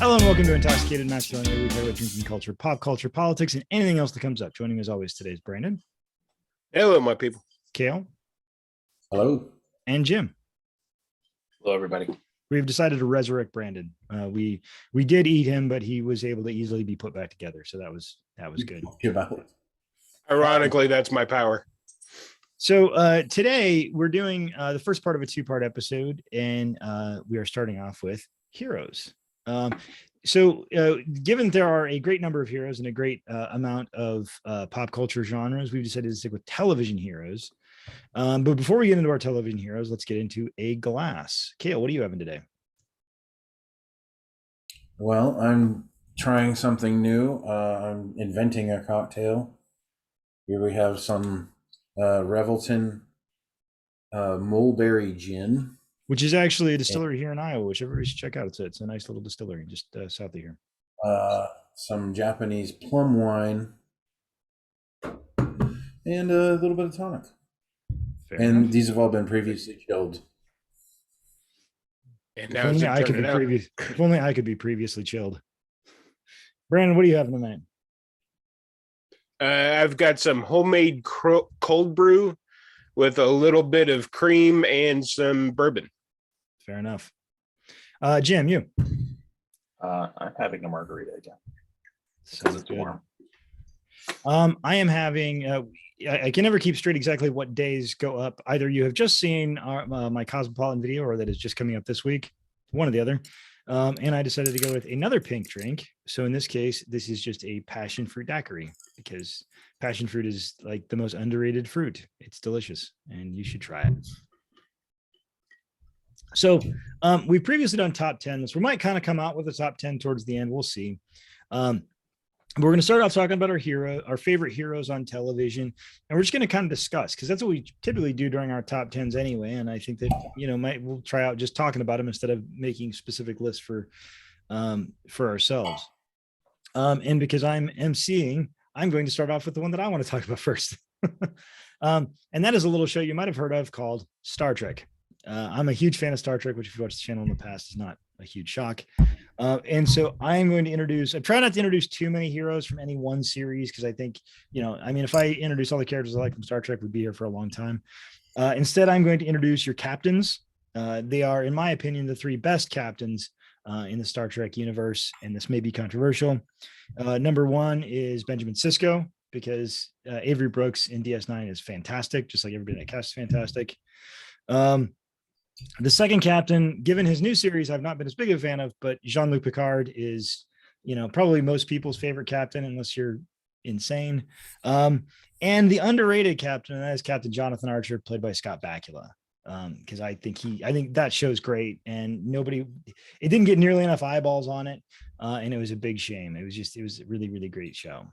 Hello and welcome to Intoxicated Masculinity, where we talk about drinking culture, pop culture, politics, and anything else that comes up. Joining as always today is Brandon. Hello, my people. Kale. Hello. And Jim. Hello, everybody. We've decided to resurrect Brandon. We did eat him, but he was able to easily be put back together. So that was good. Ironically, that's my power. So today we're doing the first part of a two-part episode, and we are starting off with heroes. Given there are a great number of heroes and a great amount of pop culture genres, we've decided to stick with television heroes. But before we get into our television heroes, let's get into a glass. Kale, what are you having today? Well, I'm trying something new. I'm inventing a cocktail. Here we have some Revelton mulberry gin, which is actually a distillery here in Iowa, which everybody should check out. It's a nice little distillery just south of here. Some Japanese plum wine, and a little bit of tonic. Fair enough. These have all been previously chilled. And now if only I could be previously chilled. Brandon, what do you have tonight? I've got some homemade cold brew with a little bit of cream and some bourbon. Fair enough. Jim, you? I'm having a margarita again. Because it's warm. I am having... I can never keep straight exactly what days go up. Either you have just seen my Cosmopolitan video, or that is just coming up this week, one or the other. And I decided to go with another pink drink. So in this case, this is just a passion fruit daiquiri, because passion fruit is like the most underrated fruit. It's delicious, and you should try it. So we've previously done top 10. So we might kind of come out with a top 10 towards the end. We'll see. We're going to start off talking about our favorite heroes on television, and we're just going to kind of discuss, because that's what we typically do during our top 10s anyway. And I think that, we'll try out just talking about them instead of making specific lists for ourselves. And because I'm emceeing, I'm going to start off with the one that I want to talk about first. And that is a little show you might have heard of called Star Trek. I'm a huge fan of Star Trek, which if you watched the channel in the past is not a huge shock. And so I'm going to I try not to introduce too many heroes from any one series, because I think, if I introduce all the characters I like from Star Trek, we'd be here for a long time. Instead, I'm going to introduce your captains. They are, in my opinion, the three best captains in the Star Trek universe, and this may be controversial. Number one is Benjamin Sisko, because Avery Brooks in DS9 is fantastic, just like everybody in that cast is fantastic. The second captain, given his new series, I've not been as big a fan of, but Jean-Luc Picard is, probably most people's favorite captain, unless you're insane. And the underrated captain, and that is Captain Jonathan Archer, played by Scott Bakula. Because I think that show's great, and it didn't get nearly enough eyeballs on it, and it was a big shame. It was a really, really great show.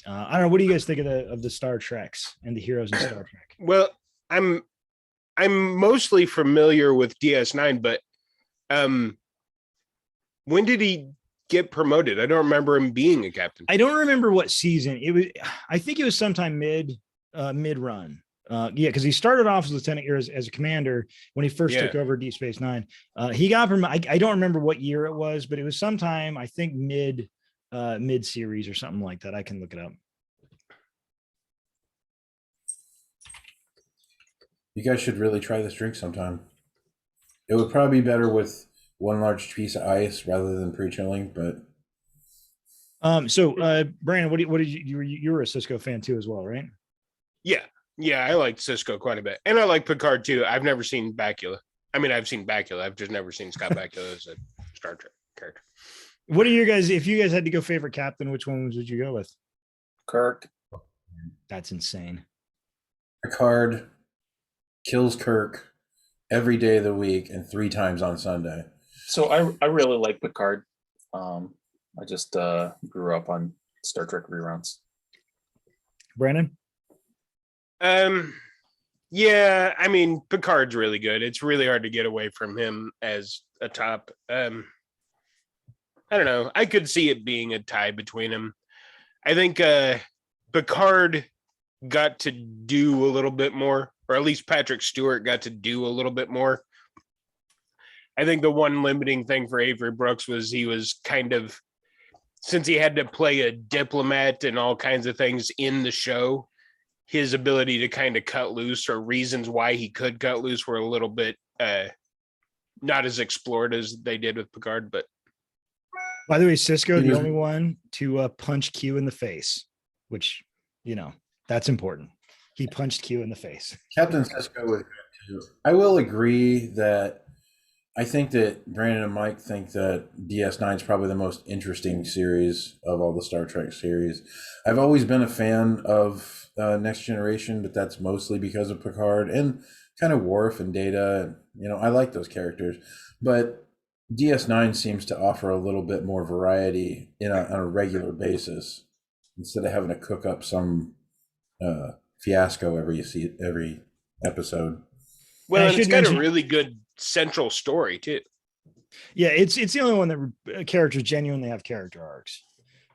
I don't know. What do you guys think of the Star Treks and the heroes in Star Trek? Well, I'm mostly familiar with DS9, but when did he get promoted? I don't remember him being a captain. I don't remember what season it was. I think it was sometime mid run. Because he started off as lieutenant, as a commander when he first took over Deep Space Nine. He got from I don't remember what year it was, but it was sometime, I think mid series or something like that. I can look it up. You guys should really try this drink sometime. It would probably be better with one large piece of ice rather than pre-chilling, but. So Brandon, what did you were a Sisko fan too as well, right? Yeah, I like Sisko quite a bit, and I like Picard too. I've never seen Bakula. I mean, I've seen Bakula. I've just never seen Scott Bakula as a Star Trek character. What are your guys? If you guys had to go favorite captain, which ones would you go with? Kirk. That's insane. Picard kills Kirk every day of the week and 3 times on Sunday. So I really like Picard. I just grew up on Star Trek reruns. Brandon? Yeah, I mean, Picard's really good. It's really hard to get away from him as a top. I don't know. I could see it being a tie between them. I think Picard got to do a little bit more, or at least Patrick Stewart got to do a little bit more. I think the one limiting thing for Avery Brooks was he was kind of, since he had to play a diplomat and all kinds of things in the show, his ability to kind of cut loose or reasons why he could cut loose were a little bit not as explored as they did with Picard. But by the way, Cisco, the only one to punch Q in the face, which, that's important. He punched Q in the face. Captain Cisco was good too. I will agree that I think that Brandon and Mike think that DS9 is probably the most interesting series of all the Star Trek series. I've always been a fan of Next Generation, but that's mostly because of Picard and kind of Worf and Data. I like those characters, but DS9 seems to offer a little bit more variety on a regular basis instead of having to cook up some fiasco every episode. Well, and it's got a really good central story too. Yeah, it's the only one that characters genuinely have character arcs.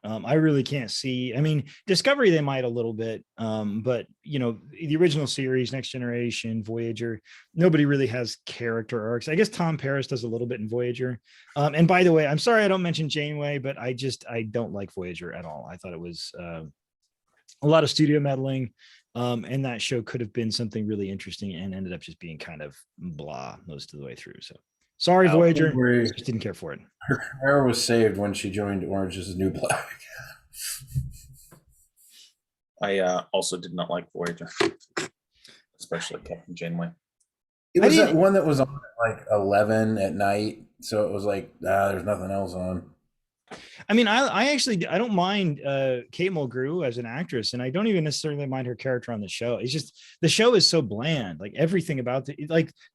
I really can't see. I mean, Discovery they might a little bit, but the original series, Next Generation, Voyager, nobody really has character arcs. I guess Tom Paris does a little bit in Voyager. And by the way, I'm sorry I don't mention Janeway, but I don't like Voyager at all. I thought it was a lot of studio meddling, and that show could have been something really interesting and ended up just being kind of blah most of the way through. So sorry, Voyager, just didn't care for it. Her career was saved when she joined Orange is the New Black. I also did not like Voyager, especially Captain Janeway. It was that one that was on at like 11 at night, so it was like there's nothing else on. I mean, I don't mind Kate Mulgrew as an actress, and I don't even necessarily mind her character on the show. It's just the show is so bland. Like everything about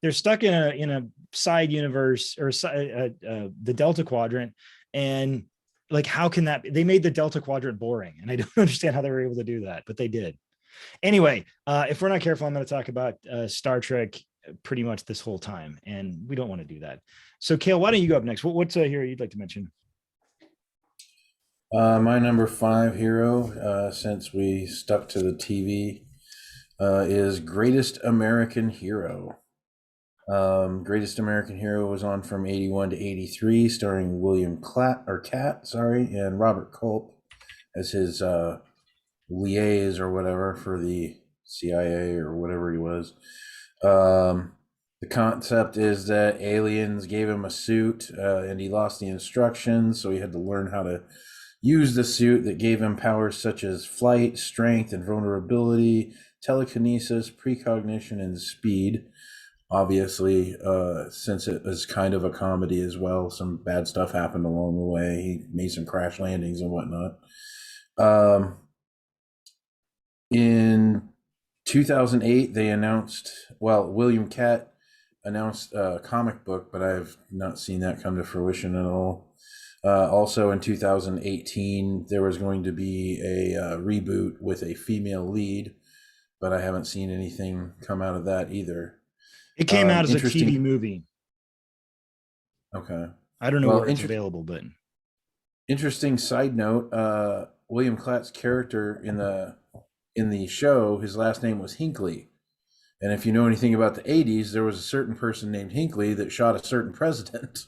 they're stuck in a side universe or the Delta Quadrant, and like how can that? They made the Delta Quadrant boring, and I don't understand how they were able to do that, but they did. Anyway, if we're not careful, I'm going to talk about Star Trek pretty much this whole time, and we don't want to do that. So, Kale, why don't you go up next? What's a hero you'd like to mention? My number 5 hero, since we stuck to the TV, is Greatest American Hero. Greatest American Hero was on from 81 to 83, starring William Catt, and Robert Culp as his liaison or whatever for the CIA or whatever he was. The concept is that aliens gave him a suit and he lost the instructions, so he had to learn how to use the suit that gave him powers such as flight, strength, and vulnerability, telekinesis, precognition, and speed. Obviously, since it was kind of a comedy as well, some bad stuff happened along the way. He made some crash landings and whatnot. In 2008, they announced, William Catt announced a comic book, but I have not seen that come to fruition at all. Also in 2018, there was going to be a reboot with a female lead, but I haven't seen anything come out of that either. It came out as a TV movie. Okay. I don't know where it's available, but interesting side note, William Catt's character in the show, his last name was Hinckley. And if you know anything about the 80s, there was a certain person named Hinckley that shot a certain president.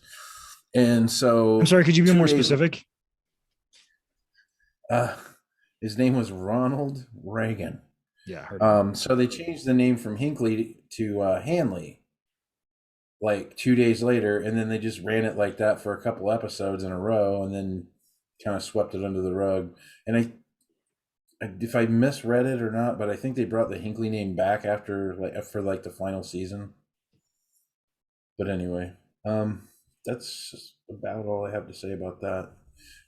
And so I'm sorry, could you be more specific? His name was Ronald Reagan. Yeah. So they changed the name from Hinckley to Hanley like 2 days later, and then they just ran it like that for a couple episodes in a row and then kind of swept it under the rug. And if I misread it or not, but I think they brought the Hinckley name back after the final season. But anyway, that's about all I have to say about that,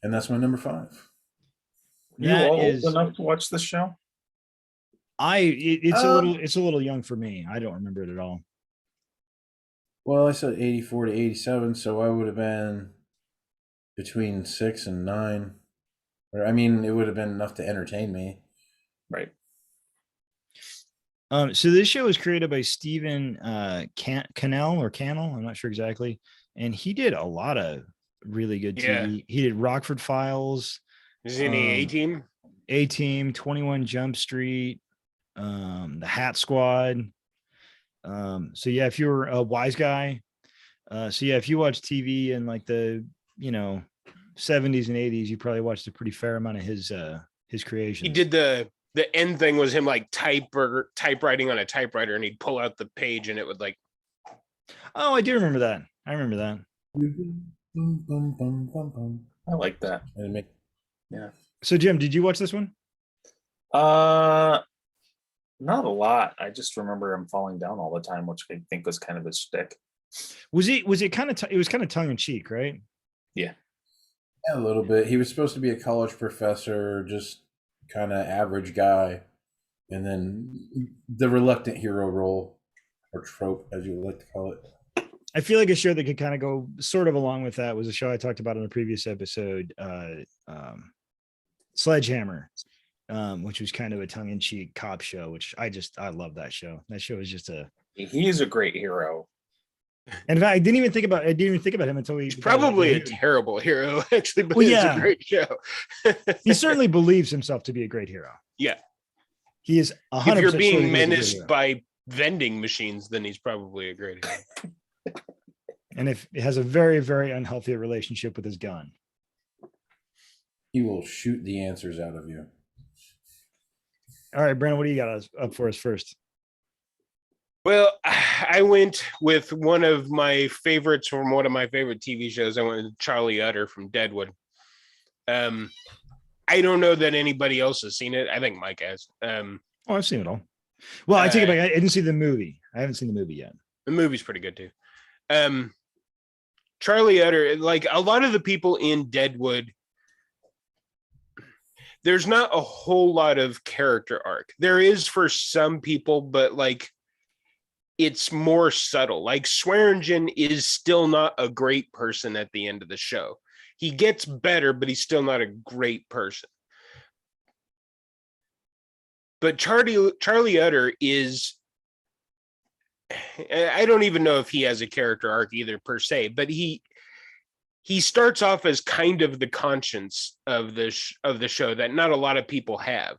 and that's my number 5. You all old enough to watch this show? It's a little young for me. I don't remember it at all. Well, I said 84 to 87, so I would have been between 6 and 9. I mean, it would have been enough to entertain me. Right. So this show was created by Stephen Cannell. I'm not sure exactly. And he did a lot of really good TV. Yeah. He did Rockford Files. Is he in the A-Team? A-Team, 21 Jump Street, The Hat Squad. So yeah, if you're a Wise Guy, So yeah, if you watch TV in like the 70s and 80s, you probably watched a pretty fair amount of his creations. He did the end thing was him like typewriting on a typewriter, and he'd pull out the page and it would like. Oh, I do remember that. I remember that. I like that. Yeah. So Jim, did you watch this one? Not a lot. I just remember him falling down all the time, which I think was kind of his shtick. Was it kind of it was kind of tongue in cheek, right? Yeah. Yeah, a little bit. He was supposed to be a college professor, just kind of average guy, and then the reluctant hero role, or trope, as you would like to call it. I feel like a show that could kind of go sort of along with that was a show I talked about in a previous episode, Sledgehammer, which was kind of a tongue-in-cheek cop show, which I love that show. That show is just He is a great hero. And in fact, I didn't even think about him until He's probably a terrible hero, actually, but Well, it's yeah. a great show. He certainly believes himself to be a great hero. Yeah. He is 100%. If you're sure being that he's a great menaced hero. by vending machines, then he's probably a great hero. And if he has a very, very unhealthy relationship with his gun. He will shoot the answers out of you. All right, Brandon, what do you got up for us first? Well, I went with one of my favorites from one of my favorite TV shows. I went with Charlie Utter from Deadwood. I don't know that anybody else has seen it. I think Mike has. Oh, I've seen it all. Well, I take it back. I didn't see the movie. I haven't seen the movie yet. The movie's pretty good too. Charlie Utter, like a lot of the people in Deadwood, there's not a whole lot of character arc. There is for some people, but like it's more subtle. Like Swearingen is still not a great person at the end of the show. He gets better, but he's still not a great person. But Charlie Utter is, I don't even know if he has a character arc either per se, but he starts off as kind of the conscience of the show that not a lot of people have.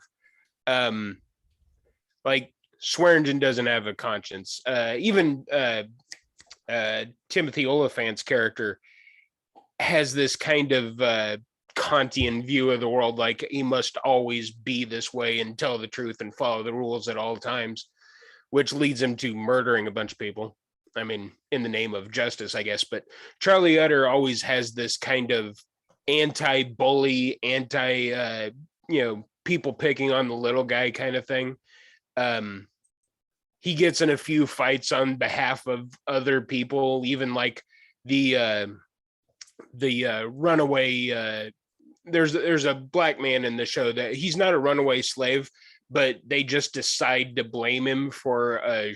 Like Swearingen doesn't have a conscience. Even Timothy Olyphant's character has this kind of Kantian view of the world, like he must always be this way and tell the truth and follow the rules at all times, which leads him to murdering a bunch of people. I mean, in the name of justice, I guess. But Charlie Utter always has this kind of anti-bully, people picking on the little guy kind of thing. He gets in a few fights on behalf of other people, even like the runaway. There's a black man in the show that he's not a runaway slave, but they just decide to blame him for a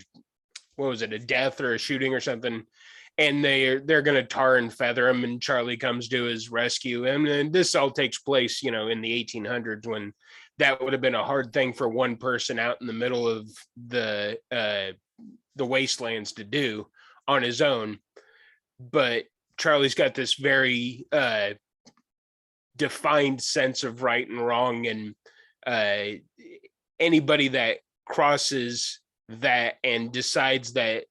death or a shooting or something, and they're going to tar and feather him, and Charlie comes to his rescue. And this all takes place, in the 1800s, when that would have been a hard thing for one person out in the middle of the wastelands to do on his own. But Charlie's got this very defined sense of right and wrong, and anybody that crosses that and decides that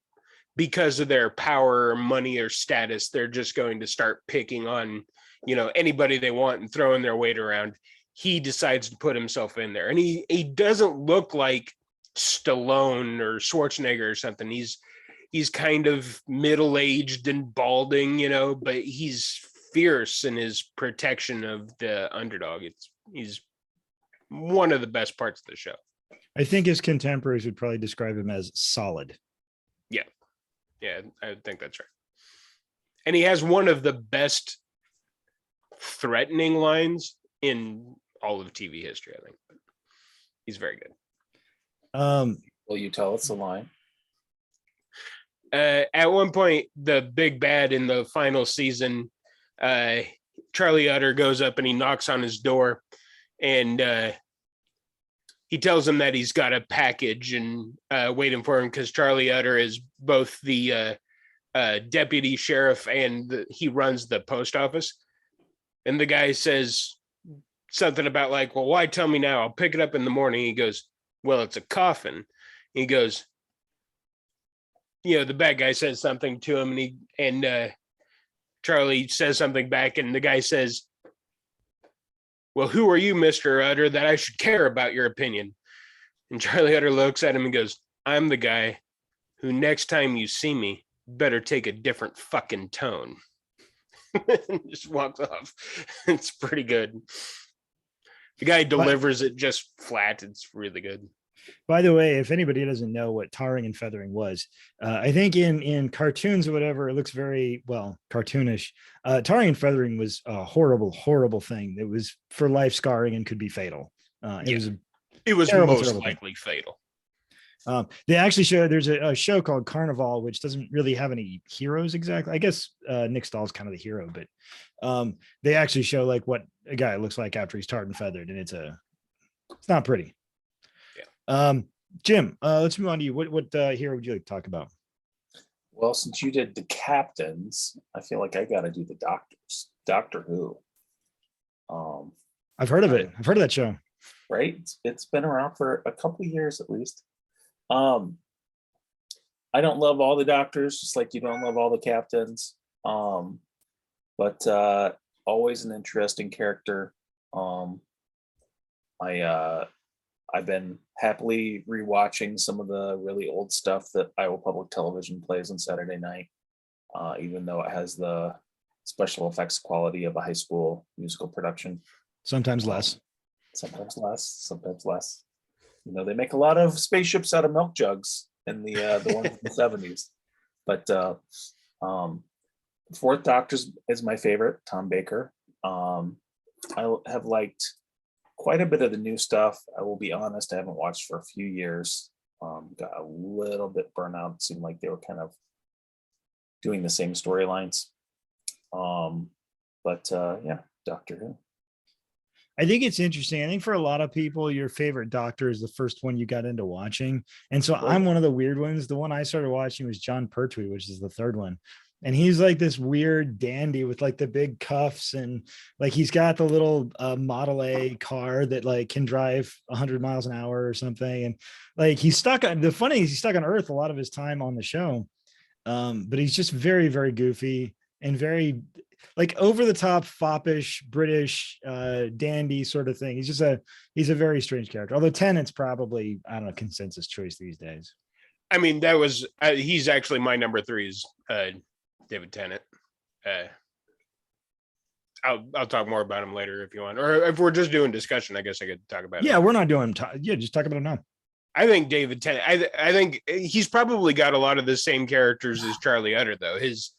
because of their power or money or status, they're just going to start picking on, anybody they want and throwing their weight around. He decides to put himself in there, and he doesn't look like Stallone or Schwarzenegger or something. He's kind of middle-aged and balding, but he's fierce in his protection of the underdog. He's one of the best parts of the show. I think his contemporaries would probably describe him as solid. Yeah, I think that's right. And he has one of the best threatening lines in all of TV history, I think. He's very good. Will you tell us the line? At one point, the big bad in the final season, Charlie Utter goes up and he knocks on his door, and he tells him that he's got a package and waiting for him, because Charlie Utter is both the deputy sheriff and he runs the post office. And the guy says something about like, well, why tell me now? I'll pick it up in the morning. He goes, well, it's a coffin. He goes, the bad guy says something to him, and Charlie says something back, and the guy says, "Well, who are you, Mr. Utter, that I should care about your opinion?" And Charlie Utter looks at him and goes, "I'm the guy who next time you see me better take a different fucking tone." And just walks off. It's pretty good. The guy delivers it just flat. It's really good. By the way, if anybody doesn't know what tarring and feathering was, I think in cartoons or whatever, it looks very, well, cartoonish. Tarring and feathering was a horrible, horrible thing. It was for life scarring and could be fatal. It was terrible, most terrible likely fatal. They actually show there's a show called Carnival, which doesn't really have any heroes exactly. I guess Nick Stahl's kind of the hero, but they actually show like what a guy looks like after he's tarred and feathered, and it's not pretty. Yeah. Jim, let's move on to you. What hero would you like to talk about? Well, since you did the captains, I feel like I got to do the doctors. Doctor Who. I've heard of it. I've heard of that show. Right? It's been around for a couple of years at least. I don't love all the doctors, just like you don't love all the captains. But always an interesting character. I've been happily rewatching some of the really old stuff that Iowa Public Television plays on Saturday night, even though it has the special effects quality of a high school musical production. Sometimes less. Sometimes less. They make a lot of spaceships out of milk jugs in the ones in the 70s. But Fourth Doctor is my favorite, Tom Baker. I have liked quite a bit of the new stuff. I will be honest, I haven't watched for a few years. Got a little bit burnout. It seemed like they were kind of doing the same storylines. But Doctor Who. I think it's interesting. I think for a lot of people, your favorite Doctor is the first one you got into watching. And so I'm one of the weird ones. The one I started watching was John Pertwee, which is the third one. And he's like this weird dandy with like the big cuffs, and like he's got the little Model A car that like can drive 100 miles an hour or something. And like he's stuck on, the funny is he's stuck on Earth a lot of his time on the show. But he's just very, very goofy and very like over the top, foppish, British, dandy sort of thing. He's a very strange character. Although Tennant's probably, I don't know, consensus choice these days. I mean, he's actually my number 3 is David Tennant. I'll talk more about him later if you want, or if we're just doing discussion, I guess I could talk about it. Yeah, we're not doing just talk about it now. I think David Tennant, I think he's probably got a lot of the same characters as Charlie Utter, though. His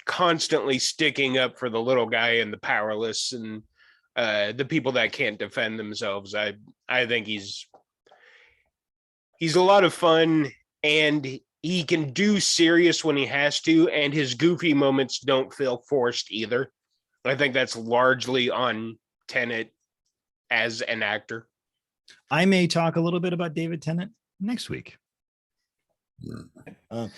constantly sticking up for the little guy and the powerless and the people that can't defend themselves. I think he's a lot of fun, and he can do serious when he has to, and his goofy moments don't feel forced either. I think that's largely on Tennant as an actor. I may talk a little bit about David Tennant next week. I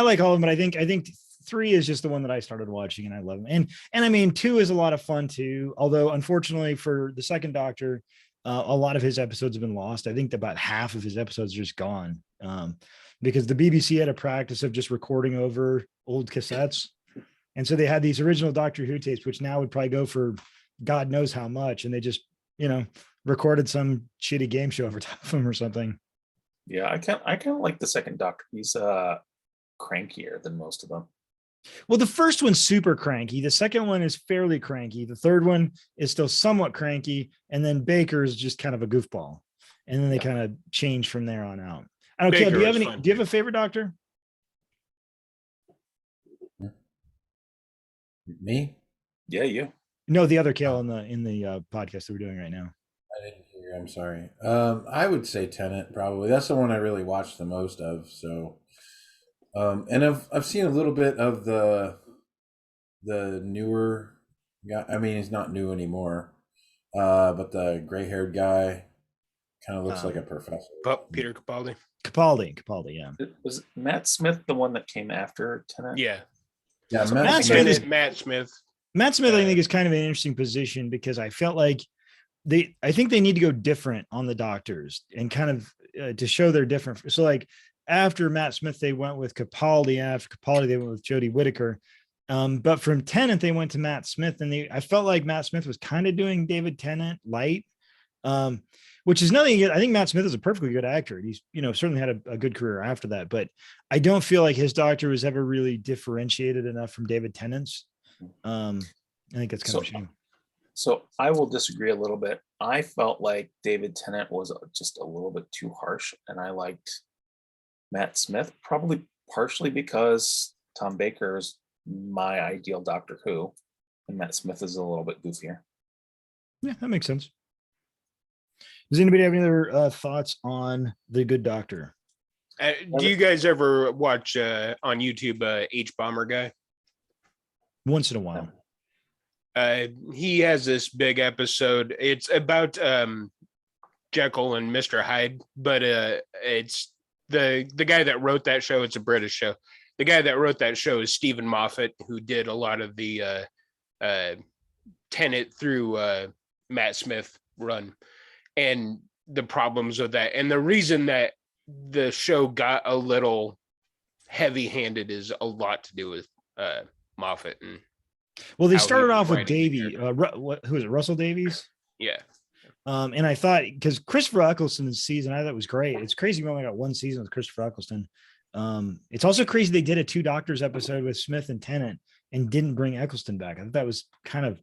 like all of them, but I think 3 is just the one that I started watching and I love him. And I mean, 2 is a lot of fun too. Although unfortunately for the second Doctor, a lot of his episodes have been lost. I think about half of his episodes are just gone because the BBC had a practice of just recording over old cassettes. And so they had these original Doctor Who tapes, which now would probably go for God knows how much. And they just, recorded some shitty game show over top of them or something. Yeah, I kind of like the second Doctor. He's crankier than most of them. Well, the first one's super cranky. The second one is fairly cranky. The third one is still somewhat cranky. And then Baker's just kind of a goofball. And then they kind of change from there on out. I don't care. Do you have a favorite Doctor? Me? Yeah, you. No, the other Kale in the podcast that we're doing right now. I didn't hear. I'm sorry. I would say Tennant probably. That's the one I really watched the most of. So, and I've seen a little bit of the newer guy. I mean, he's not new anymore. But the gray-haired guy kind of looks like a professor. Peter Capaldi. Capaldi, yeah. Was Matt Smith the one that came after Tennant? Yeah. Yeah, Matt Smith. Matt Smith, I think, is kind of an interesting position because I felt like I think they need to go different on the Doctors and kind of to show they're different. So like after Matt Smith, they went with Capaldi. After Capaldi, they went with Jodie Whittaker. But from Tennant, they went to Matt Smith, and I felt like Matt Smith was kind of doing David Tennant light, which is nothing. I think Matt Smith is a perfectly good actor. He's, certainly had a good career after that, but I don't feel like his Doctor was ever really differentiated enough from David Tennant's. I think that's kind of a shame. So I will disagree a little bit. I felt like David Tennant was just a little bit too harsh, and I liked Matt Smith, probably partially because Tom Baker is my ideal Doctor Who, and Matt Smith is a little bit goofier. Yeah, that makes sense. Does anybody have any other thoughts on The Good Doctor? Do you guys ever watch on YouTube H Bomber Guy? Once in a while. He has this big episode. It's about Jekyll and Mr. Hyde, but it's the guy that wrote that show. It's a British show. The guy that wrote that show is Stephen Moffat, who did a lot of the Tennant through Matt Smith run, and the problems of that. And the reason that the show got a little heavy-handed is a lot to do with Moffat. And well, they started off with Davey. Who is it? Russell Davies? Yeah. And I thought, because Christopher Eccleston's season, I thought was great. It's crazy we only got one season with Christopher Eccleston. It's also crazy they did a 2 Doctors episode with Smith and Tennant and didn't bring Eccleston back. I thought that was kind of,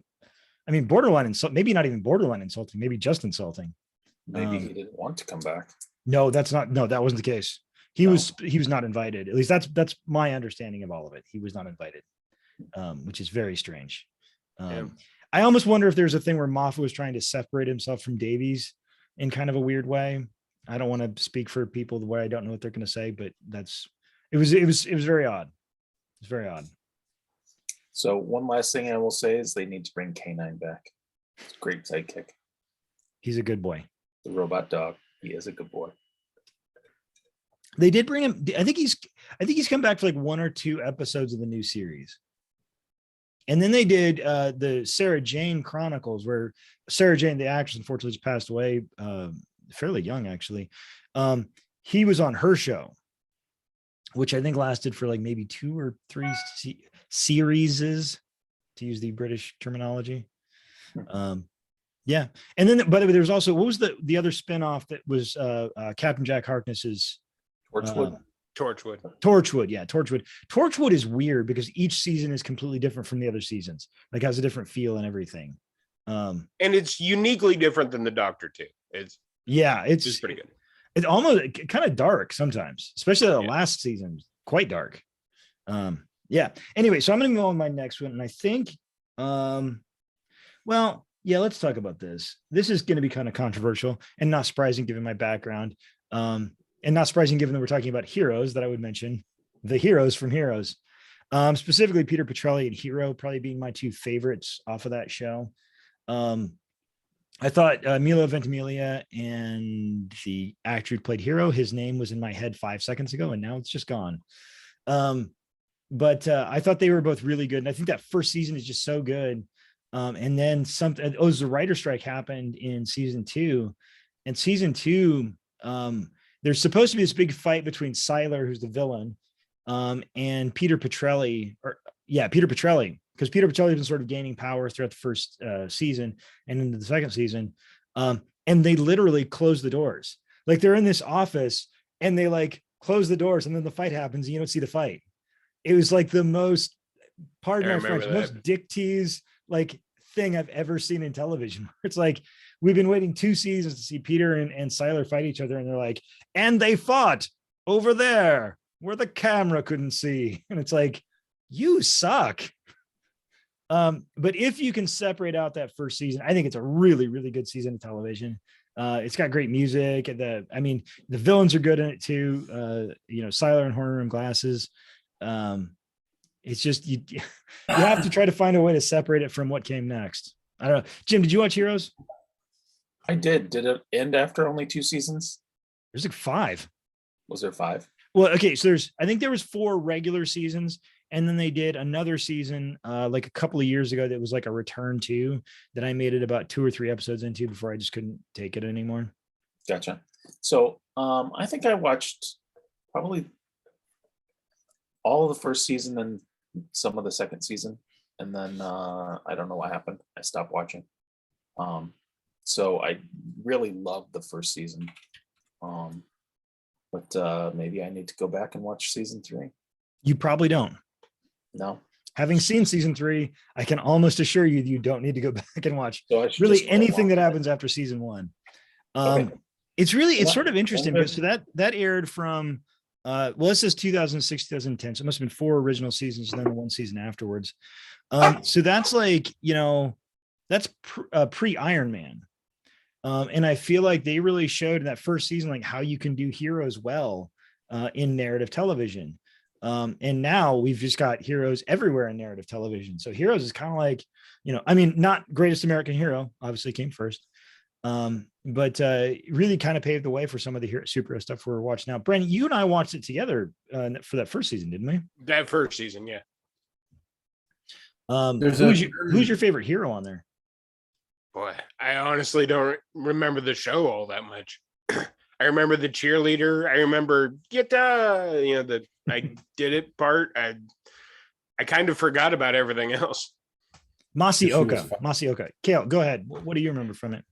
borderline insult, maybe not even borderline insulting, maybe just insulting. Maybe he didn't want to come back. No, that wasn't the case. He was not invited. At least that's my understanding of all of it. He was not invited, which is very strange. I almost wonder if there's a thing where Moffat was trying to separate himself from Davies in kind of a weird way. I don't want to speak for people the way I don't know what they're going to say, but it was very odd. It's very odd. So one last thing I will say is they need to bring K9 back. It's a great sidekick. He's a good boy. The robot dog. He is a good boy. They did bring him. I think he's come back for like 1 or 2 episodes of the new series. And then they did the Sarah Jane Chronicles, where Sarah Jane, the actress, unfortunately just passed away fairly young, actually. He was on her show, which I think lasted for like maybe 2 or 3 series, to use the British terminology. Yeah. And then, by the way, there's also, what was the other spinoff that was Captain Jack Harkness's Torchwood. Torchwood. Yeah, Torchwood. Torchwood is weird because each season is completely different from the other seasons. Like, has a different feel and everything. And it's uniquely different than the Doctor too. It's pretty good. It's almost kind of dark sometimes, especially the last season, quite dark. Yeah. Anyway, so I'm going to go on my next one, and I think, let's talk about this. This is going to be kind of controversial and not surprising given my background. And not surprising given that we're talking about heroes, that I would mention the heroes from Heroes, specifically Peter Petrelli and Hero probably being my 2 favorites off of that show. I thought Milo Ventimiglia and the actor who played Hero, his name was in my head 5 seconds ago, and now it's just gone. But I thought they were both really good. And I think that first season is just so good. And then the writer strike happened in season 2. And season 2, there's supposed to be this big fight between Sylar, who's the villain, and Peter Petrelli, because Peter Petrelli has been sort of gaining power throughout the first season and into the second season. And they literally close the doors. Like, they're in this office and they like close the doors, and then the fight happens and you don't see the fight. It was like the most, pardon my French, most dick tease like thing I've ever seen in television. It's like, we've been waiting 2 seasons to see Peter and Sylar fight each other, and they're like, and they fought over there where the camera couldn't see. And it's like, you suck. But if you can separate out that first season, I think it's a really, really good season of television. It's got great music. The villains are good in it too. Sylar and Horner and Glasses. It's just, you have to try to find a way to separate it from what came next. I don't know. Jim, did you watch Heroes? I did. Did it end after only 2 seasons? There's like 5. Was there 5? Well, okay. So I think there was 4 regular seasons, and then they did another season like a couple of years ago that was like a return to, that I made it about 2 or 3 episodes into before I just couldn't take it anymore. Gotcha. So I think I watched probably all of the first season and some of the second season, and then I don't know what happened. I stopped watching. So I really loved the first season, but maybe I need to go back and watch season 3. You probably don't. No, Having seen season 3, I can almost assure you that you don't need to go back and watch so I should really just go anything that along. happens after season 1. Okay. It's sort of Well, interesting because so that aired from well, it says 2006, 2010. So it must have been 4 original seasons and then the 1 season afterwards. So that's like, that's pre Iron Man. And I feel like they really showed in that first season, like how you can do heroes well in narrative television. And now we've just got heroes everywhere in narrative television. So heroes is kind of like, I mean, not Greatest American Hero, obviously came first. But really kind of paved the way for some of the superhero stuff we're watching now. Brandon, you and I watched it together for that first season, didn't we? That first season, yeah. Who's your favorite hero on there? Boy, I honestly don't remember the show all that much. I remember the cheerleader. I remember the I did it part. I kind of forgot about everything else. Masioka. Kale, go ahead. What do you remember from it?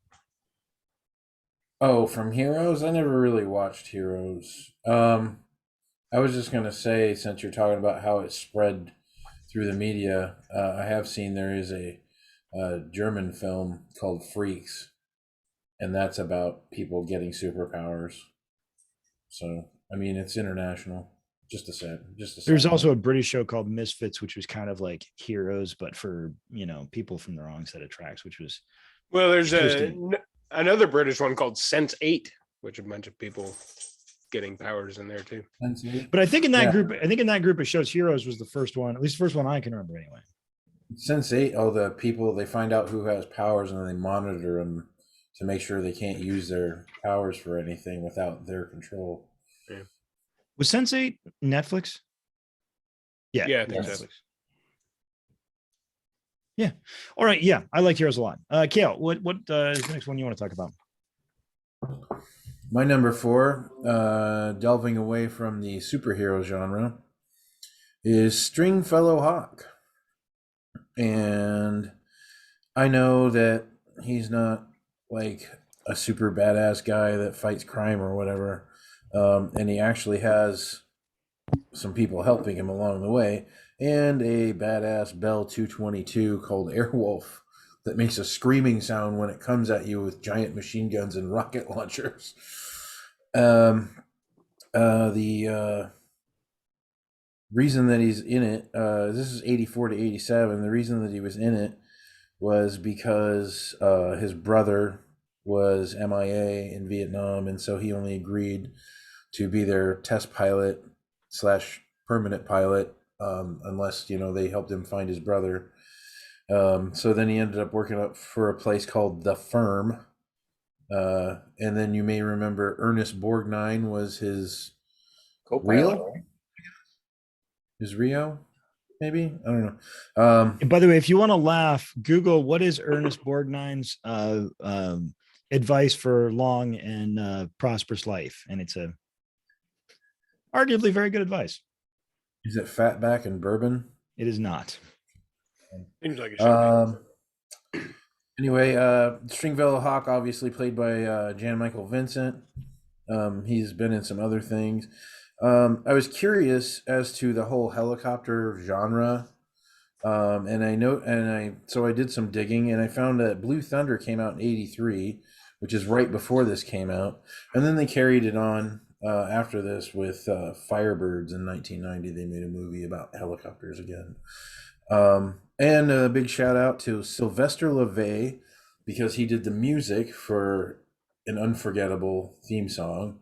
Oh, from Heroes? I never really watched Heroes. I was just going to say, since you're talking about how it spread through the media, I have seen there is a German film called Freaks, and that's about people getting superpowers. So, I mean, it's international. Just a set. There's also a British show called Misfits, which was kind of like Heroes, but for, people from the wrong set of tracks, which was there's another British one called Sense8, which a bunch of people getting powers in there too. But I think in that group of shows, Heroes was the first one, at least the first one I can remember anyway. Sense8, the people, they find out who has powers and then they monitor them to make sure they can't use their powers for anything without their control. Yeah. Was Sense8 Netflix? Yeah. Yeah, I think so. Yeah. All right. Yeah, I like Heroes a lot. Kale, what is the next one you want to talk about? My number 4, delving away from the superhero genre, is Stringfellow Hawk. And I know that he's not like a super badass guy that fights crime or whatever. And he actually has some people helping him along the way, and a badass Bell 222 called Airwolf that makes a screaming sound when it comes at you with giant machine guns and rocket launchers. The reason that he's in it, this is 84 to 87. The reason that he was in it was because his brother was MIA in Vietnam, and so he only agreed to be their test pilot / permanent pilot unless they helped him find his brother. So then he ended up working up for a place called The Firm, and then you may remember Ernest Borgnine was his co-pilot. His Rio, maybe? I don't know. And by the way, if you want to laugh, Google what is Ernest Borgnine's advice for long and prosperous life, and it's a arguably very good advice. Is it fatback and bourbon? It is not. Seems like it should be. Anyway, Stringfellow Hawk, obviously played by Jan Michael Vincent. He's been in some other things. I was curious as to the whole helicopter genre, so I did some digging, and I found that Blue Thunder came out in '83, which is right before this came out, and then they carried it on after this with Firebirds in 1990. They made a movie about helicopters again. And a big shout out to Sylvester LeVay, because he did the music for an unforgettable theme song.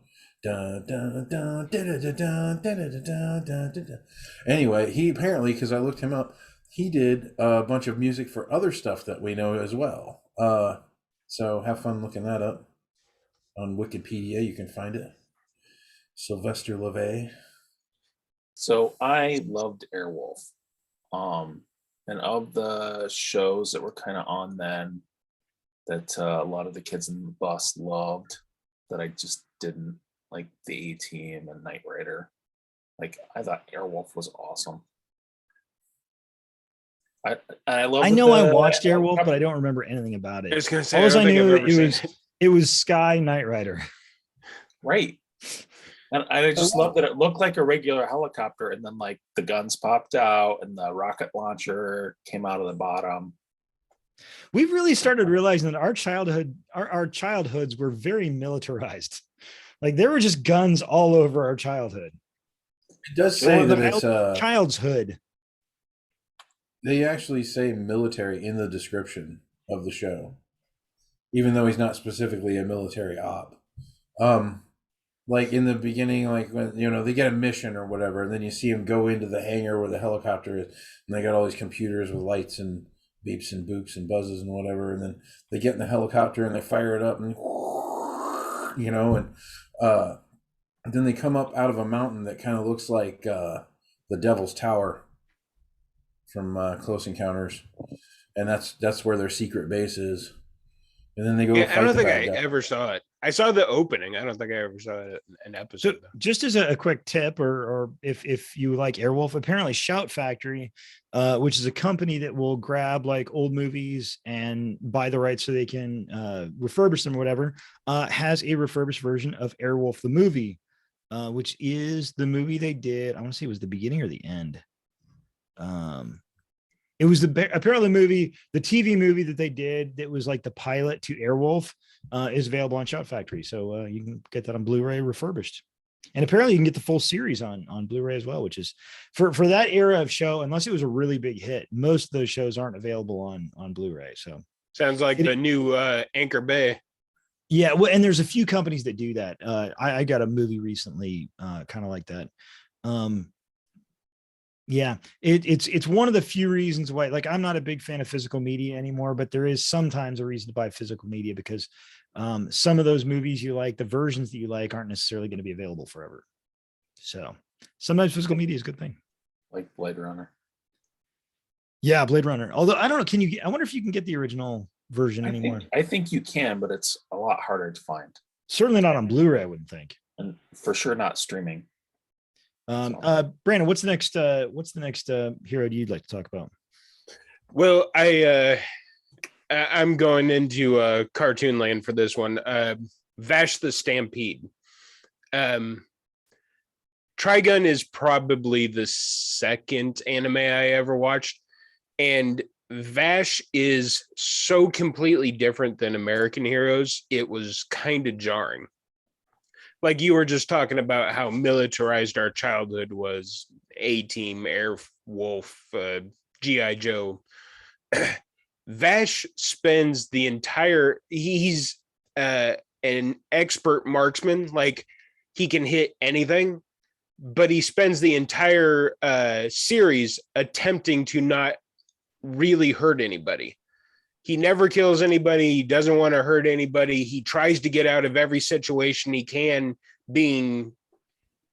Anyway, he apparently, because I looked him up, he did a bunch of music for other stuff that we know as well. So have fun looking that up on Wikipedia. You can find it. Sylvester LeVay. So I loved Airwolf. And of the shows that were kind of on then that a lot of the kids in the bus loved, that I just didn't, like the A-Team and Knight Rider. Like I thought Airwolf was awesome. I love. I know I watched Airwolf, but I don't remember anything about I it. was gonna say, All I don't I think I've knew ever seen it was Sky Knight Rider. Right. And I just love that it looked like a regular helicopter, and then like the guns popped out and the rocket launcher came out of the bottom. We've really started realizing that our childhoods were very militarized. Like there were just guns all over our childhood. It does say that it's child's hood. They actually say military in the description of the show, even though he's not specifically a military op. Like in the beginning, like when they get a mission or whatever, and then you see him go into the hangar where the helicopter is, and they got all these computers with lights and beeps and boops and buzzes and whatever, and then they get in the helicopter and they fire it up, and and then they come up out of a mountain that kind of looks like the Devil's Tower from Close Encounters, and that's where their secret base is. And then they go. Yeah, I don't think I ever saw it. I saw the opening. I don't think I ever saw an episode. So just as a quick tip, or if you like Airwolf, apparently Shout Factory, which is a company that will grab like old movies and buy the rights so they can refurbish them or whatever, has a refurbished version of Airwolf the movie, which is the movie they did. I want to say it was the beginning or the end. It was apparently the TV movie that they did that was like the pilot to Airwolf, is available on Shout Factory. So you can get that on Blu-ray refurbished. And apparently you can get the full series on Blu-ray as well, which is for that era of show, unless it was a really big hit, most of those shows aren't available on Blu-ray. So sounds like the new Anchor Bay. Yeah. Well, and there's a few companies that do that. I got a movie recently kind of like that. Yeah, it's one of the few reasons why, like, I'm not a big fan of physical media anymore, but there is sometimes a reason to buy physical media because some of those movies you like, the versions that you like, aren't necessarily going to be available forever. So sometimes physical media is a good thing. Like Blade Runner. Yeah, Blade Runner. Although I don't know, I wonder if you can get the original version anymore. I think you can, but it's a lot harder to find. Certainly not on Blu-ray, I wouldn't think. And for sure not streaming. Brandon, what's the next hero you'd like to talk about? Well, I'm going into cartoon land for this one. Vash the Stampede. Trigun is probably the second anime I ever watched, and Vash is so completely different than American heroes. It was kind of jarring. Like you were just talking about how militarized our childhood was. A-Team, Airwolf, G.I. Joe. Vash spends the entire, he's an expert marksman. Like he can hit anything, but he spends the entire series attempting to not really hurt anybody. He never kills anybody. He doesn't want to hurt anybody. He tries to get out of every situation he can,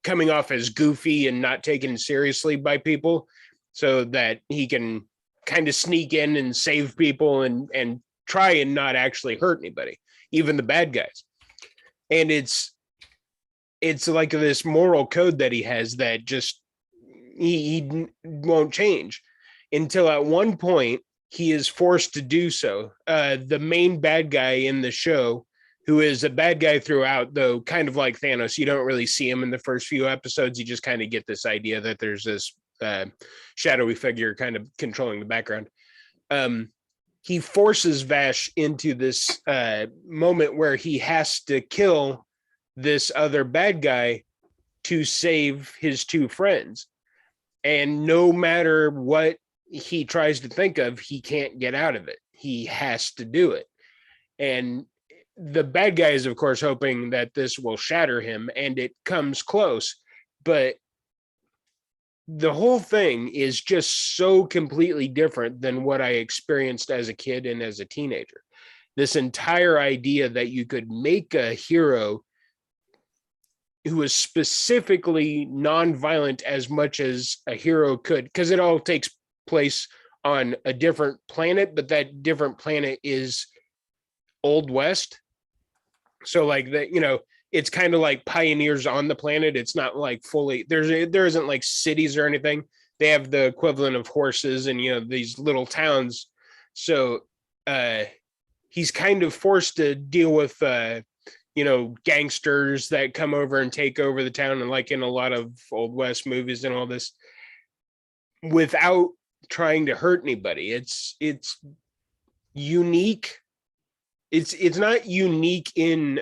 coming off as goofy and not taken seriously by people, so that he can kind of sneak in and save people and try and not actually hurt anybody, even the bad guys. And it's like this moral code that he has that just he won't change until at one point he is forced to do so. The main bad guy in the show, who is a bad guy throughout, though kind of like Thanos, you don't really see him in the first few episodes. You just kind of get this idea that there's this shadowy figure kind of controlling the background. He forces Vash into this moment where he has to kill this other bad guy to save his two friends. And no matter what he tries to think of, he can't get out of it. He has to do it. And the bad guy is, of course, hoping that this will shatter him, and it comes close. But the whole thing is just so completely different than what I experienced as a kid and as a teenager. This entire idea that you could make a hero who is specifically nonviolent as much as a hero could, because it all takes place on a different planet, but that different planet is Old West. So like that, it's kind of like pioneers on the planet. It's not like fully there isn't like cities or anything. They have the equivalent of horses and these little towns. So he's kind of forced to deal with gangsters that come over and take over the town, and like in a lot of Old West movies and all this, without trying to hurt anybody. It's unique. It's not unique in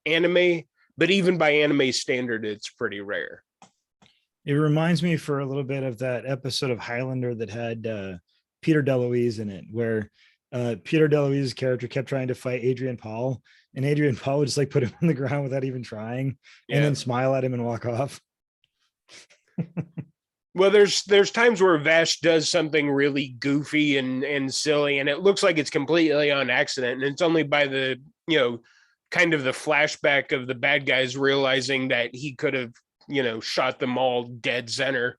anime, but even by anime standard, it's pretty rare. It reminds me for a little bit of that episode of Highlander that had Peter DeLuise in it, where Peter DeLuise's character kept trying to fight Adrian Paul, and Adrian Paul would just like put him on the ground without even trying, and then smile at him and walk off. Well, there's times where Vash does something really goofy and silly, and it looks like it's completely on accident, and it's only by the kind of the flashback of the bad guys realizing that he could have shot them all dead center,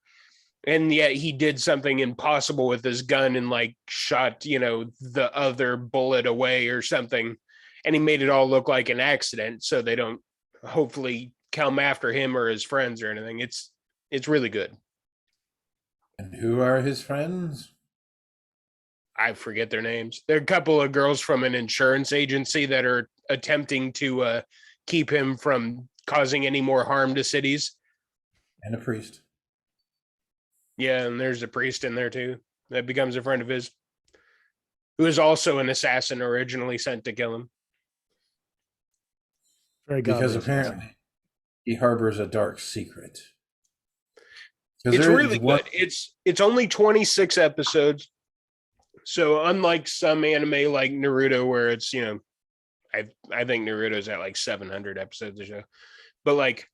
and yet he did something impossible with his gun and like shot the other bullet away or something, and he made it all look like an accident so they don't hopefully come after him or his friends or anything. It's really good. And who are his friends? I forget their names. There are a couple of girls from an insurance agency that are attempting to keep him from causing any more harm to cities. And a priest. Yeah, and there's a priest in there too that becomes a friend of his, who is also an assassin originally sent to kill him. Very because apparently he harbors a dark secret. It's really good. It's only 26 episodes. So unlike some anime like Naruto, where it's, I think Naruto's at like 700 episodes or so. But like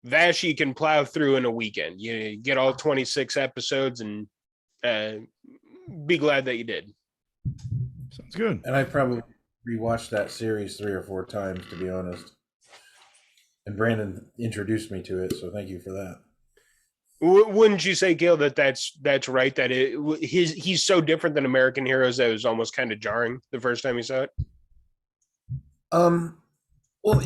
Vash, you can plow through in a weekend. You get all 26 episodes and be glad that you did. Sounds good. And I probably rewatched that series 3 or 4 times, to be honest. And Brandon introduced me to it, so thank you for that. Wouldn't you say, Gil, that's right? That he's so different than American Heroes that it was almost kind of jarring the first time you saw it. Well,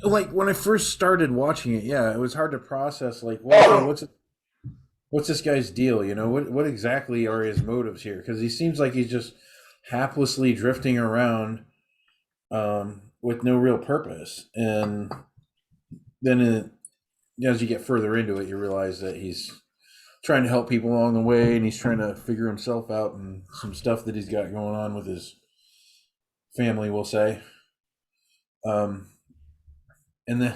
like when I first started watching it, it was hard to process. Like, what's this guy's deal? What exactly are his motives here? Because he seems like he's just haplessly drifting around with no real purpose, and then as you get further into it, you realize that he's trying to help people along the way, and he's trying to figure himself out and some stuff that he's got going on with his family, we'll say. And then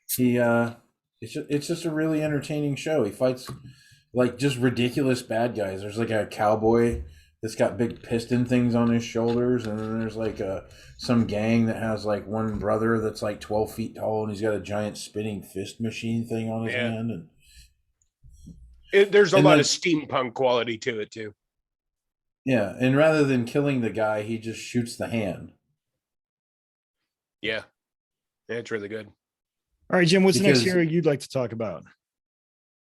it's just a really entertaining show. He fights like just ridiculous bad guys. There's like a cowboy that's got big piston things on his shoulders, and then there's like some gang that has like one brother that's like 12 feet tall, and he's got a giant spinning fist machine thing on his hand. And there's a lot of steampunk quality to it too. Yeah, and rather than killing the guy, he just shoots the hand. Yeah, it's really good. All right, Jim, what's the next hero you'd like to talk about?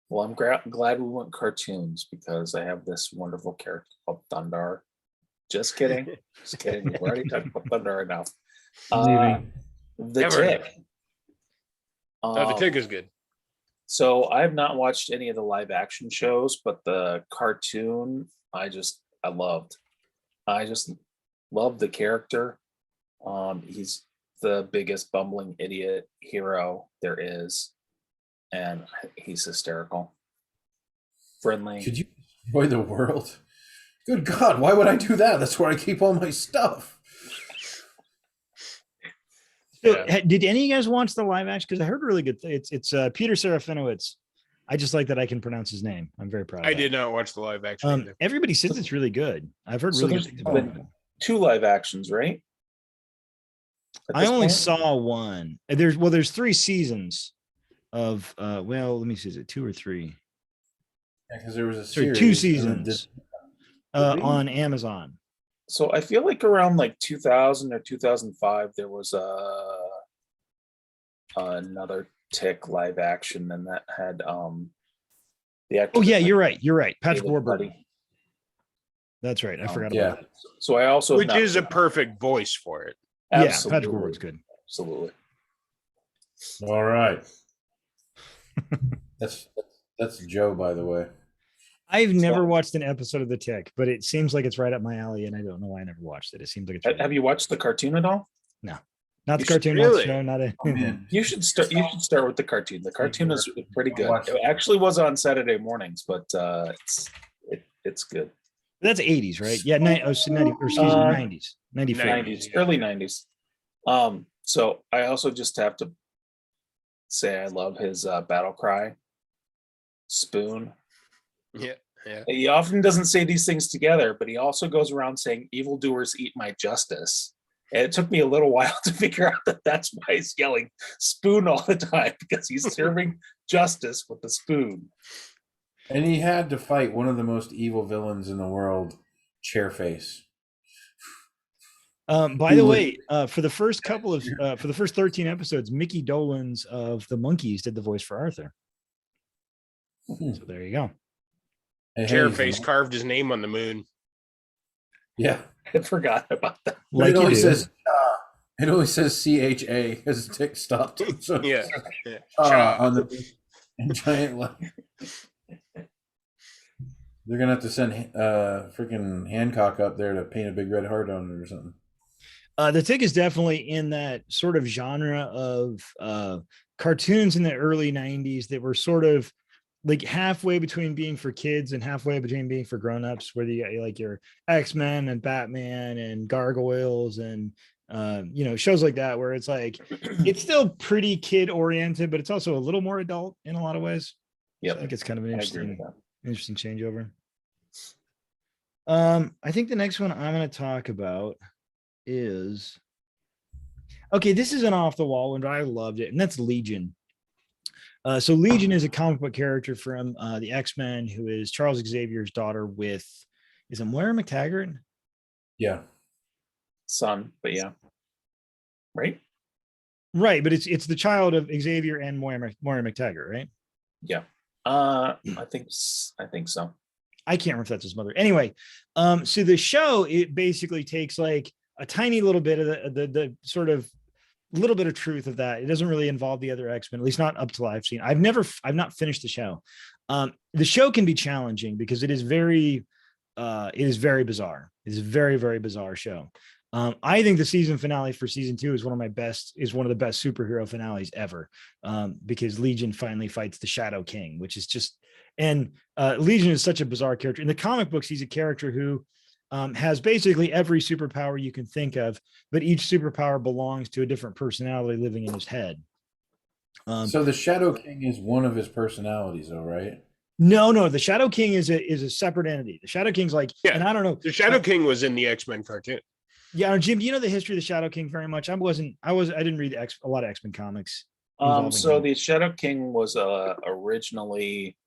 Well, I'm glad we went cartoons because I have this wonderful character called Thundar. Just kidding. Just kidding. We've already talked about Thundar enough. The Tick. The Tick is good. So I have not watched any of the live action shows, but the cartoon I loved. I just loved the character. He's the biggest bumbling idiot hero there is, and he's hysterical, friendly. Could you destroy the world? Good God, why would I do that? That's where I keep all my stuff. So, did any of you guys watch the live action? Because I heard really good things. It's Peter Sarafinowicz. I just like that I can pronounce his name. I'm very proud of I did not watch the live action. Everybody says it's really good. I've heard really good things about it. 2 live actions, right? I only saw one. There's 3 seasons of let me see, is it 2 or 3? Yeah, because there was a series. 2 seasons on Amazon. So I feel like around like 2000 or 2005 there was another Tick live action, and that had the actor. Oh yeah, you're right. Patrick David Warburton. Buddy. That's right. I forgot about it. So I also which is a perfect voice for it. Absolutely. Yeah, Patrick Warburton's good. Absolutely. All right. That's Joe, by the way. I've never watched an episode of The Tick, but it seems like it's right up my alley, and I don't know why I never watched it. It seems like it's. Have you watched the cartoon at all? No, not the You should cartoon, not the really. show, not a. Oh, man. You should start with the cartoon. The cartoon is pretty good. It actually was on Saturday mornings, but it's good. That's 80s, right? Yeah, 90s, 94. 90s, early 90s. So I also just have to say I love his battle cry, Spoon. Yeah. He often doesn't say these things together, but he also goes around saying evildoers eat my justice. And it took me a little while to figure out that that's why he's yelling spoon all the time, because he's serving justice with the spoon. And he had to fight one of the most evil villains in the world, Chairface. By the way, for the first 13 episodes, Mickey Dolenz of the Monkees did the voice for Arthur. So there you go. Hey, Chairface carved his name on the moon. Yeah. I forgot about that. Like it only you do. says it only says CHA because the tick stopped. So Yeah. on the giant line. They're gonna have to send freaking Hancock up there to paint a big red heart on it or something. The Tick is definitely in that sort of genre of cartoons in the early 90s that were sort of like halfway between being for kids and halfway between being for grown-ups, where you got like your X-Men and Batman and Gargoyles and shows like that, where it's like it's still pretty kid oriented, but it's also a little more adult in a lot of ways. Yeah, I think it's kind of an interesting changeover. I think the next one I'm going to talk about is this is an off the wall one, but I loved it, and that's Legion. So Legion is a comic book character from the X-Men who is Charles Xavier's daughter with, is it Moira McTaggart? Yeah. Son, but yeah. Right? Right, but it's the child of Xavier and Moira McTaggart, right? Yeah. I think so. I can't remember if that's his mother. Anyway, so the show, it basically takes like a tiny little bit of the sort of little bit of truth of that. It doesn't really involve the other X-Men, at least not up till I've seen. I've not finished the show. The show can be challenging because it is very bizarre. It's a very, very bizarre show. I think the season finale for season 2 is one of the best superhero finales ever. Because Legion finally fights the Shadow King, which is just, and Legion is such a bizarre character. In the comic books, he's a character who has basically every superpower you can think of, but each superpower belongs to a different personality living in his head. So the Shadow King is one of his personalities, though, right? No, the Shadow King is a separate entity. The Shadow King's like, and I don't know. The Shadow King was in the X-Men cartoon. Yeah, Jim, do you know the history of the Shadow King very much? I didn't read a lot of X-Men comics. So the Shadow King was originally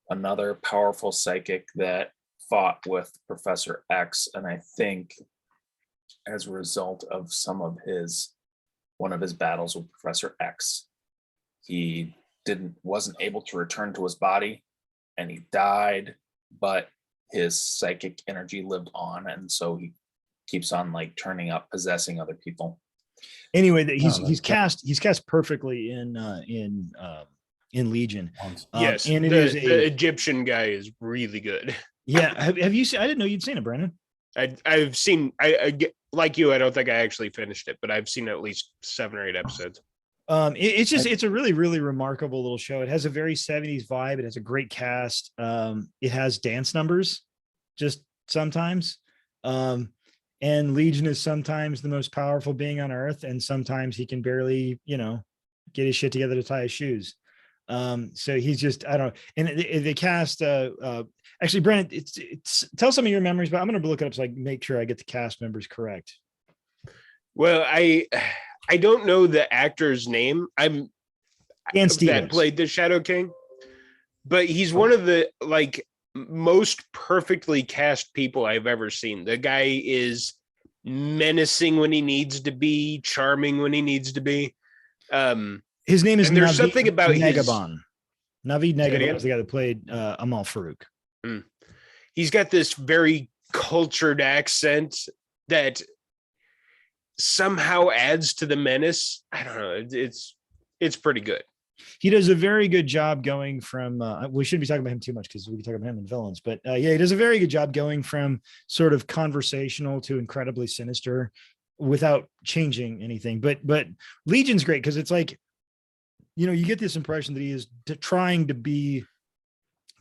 another powerful psychic that fought with Professor X, and I think as a result of one of his battles with Professor X, he wasn't able to return to his body, and he died, but his psychic energy lived on, and so he keeps on like turning up, possessing other people. Anyway, he's cast perfectly in Legion. Yes, and the Egyptian guy is really good. Yeah, have you seen? I didn't know you'd seen it, Brandon. I've seen. I like you. I don't think I actually finished it, but I've seen at least 7 or 8 episodes. It's a really, really remarkable little show. It has a very 70s vibe. It has a great cast. It has dance numbers, just sometimes. And Legion is sometimes the most powerful being on Earth, and sometimes he can barely, get his shit together to tie his shoes. So he's just, I don't know. And the cast, actually, Brandon, tell some of your memories, but I'm going to look it up so I can make sure I get the cast members correct. Well, I don't know the actor's name. Dan Stevens that played the Shadow King, but he's one of the most perfectly cast people I've ever seen. The guy is menacing when he needs to be, charming when he needs to be. His name is, and there's something about Negaban. Navid Negaban is the guy that played Amal Farouk. He's got this very cultured accent that somehow adds to the menace. I don't know. it's pretty good. He does a very good job going from we shouldn't be talking about him too much because we can talk about him and villains, but yeah, he does a very good job going from sort of conversational to incredibly sinister without changing anything. But Legion's great because it's like, you know, you get this impression that he is trying to be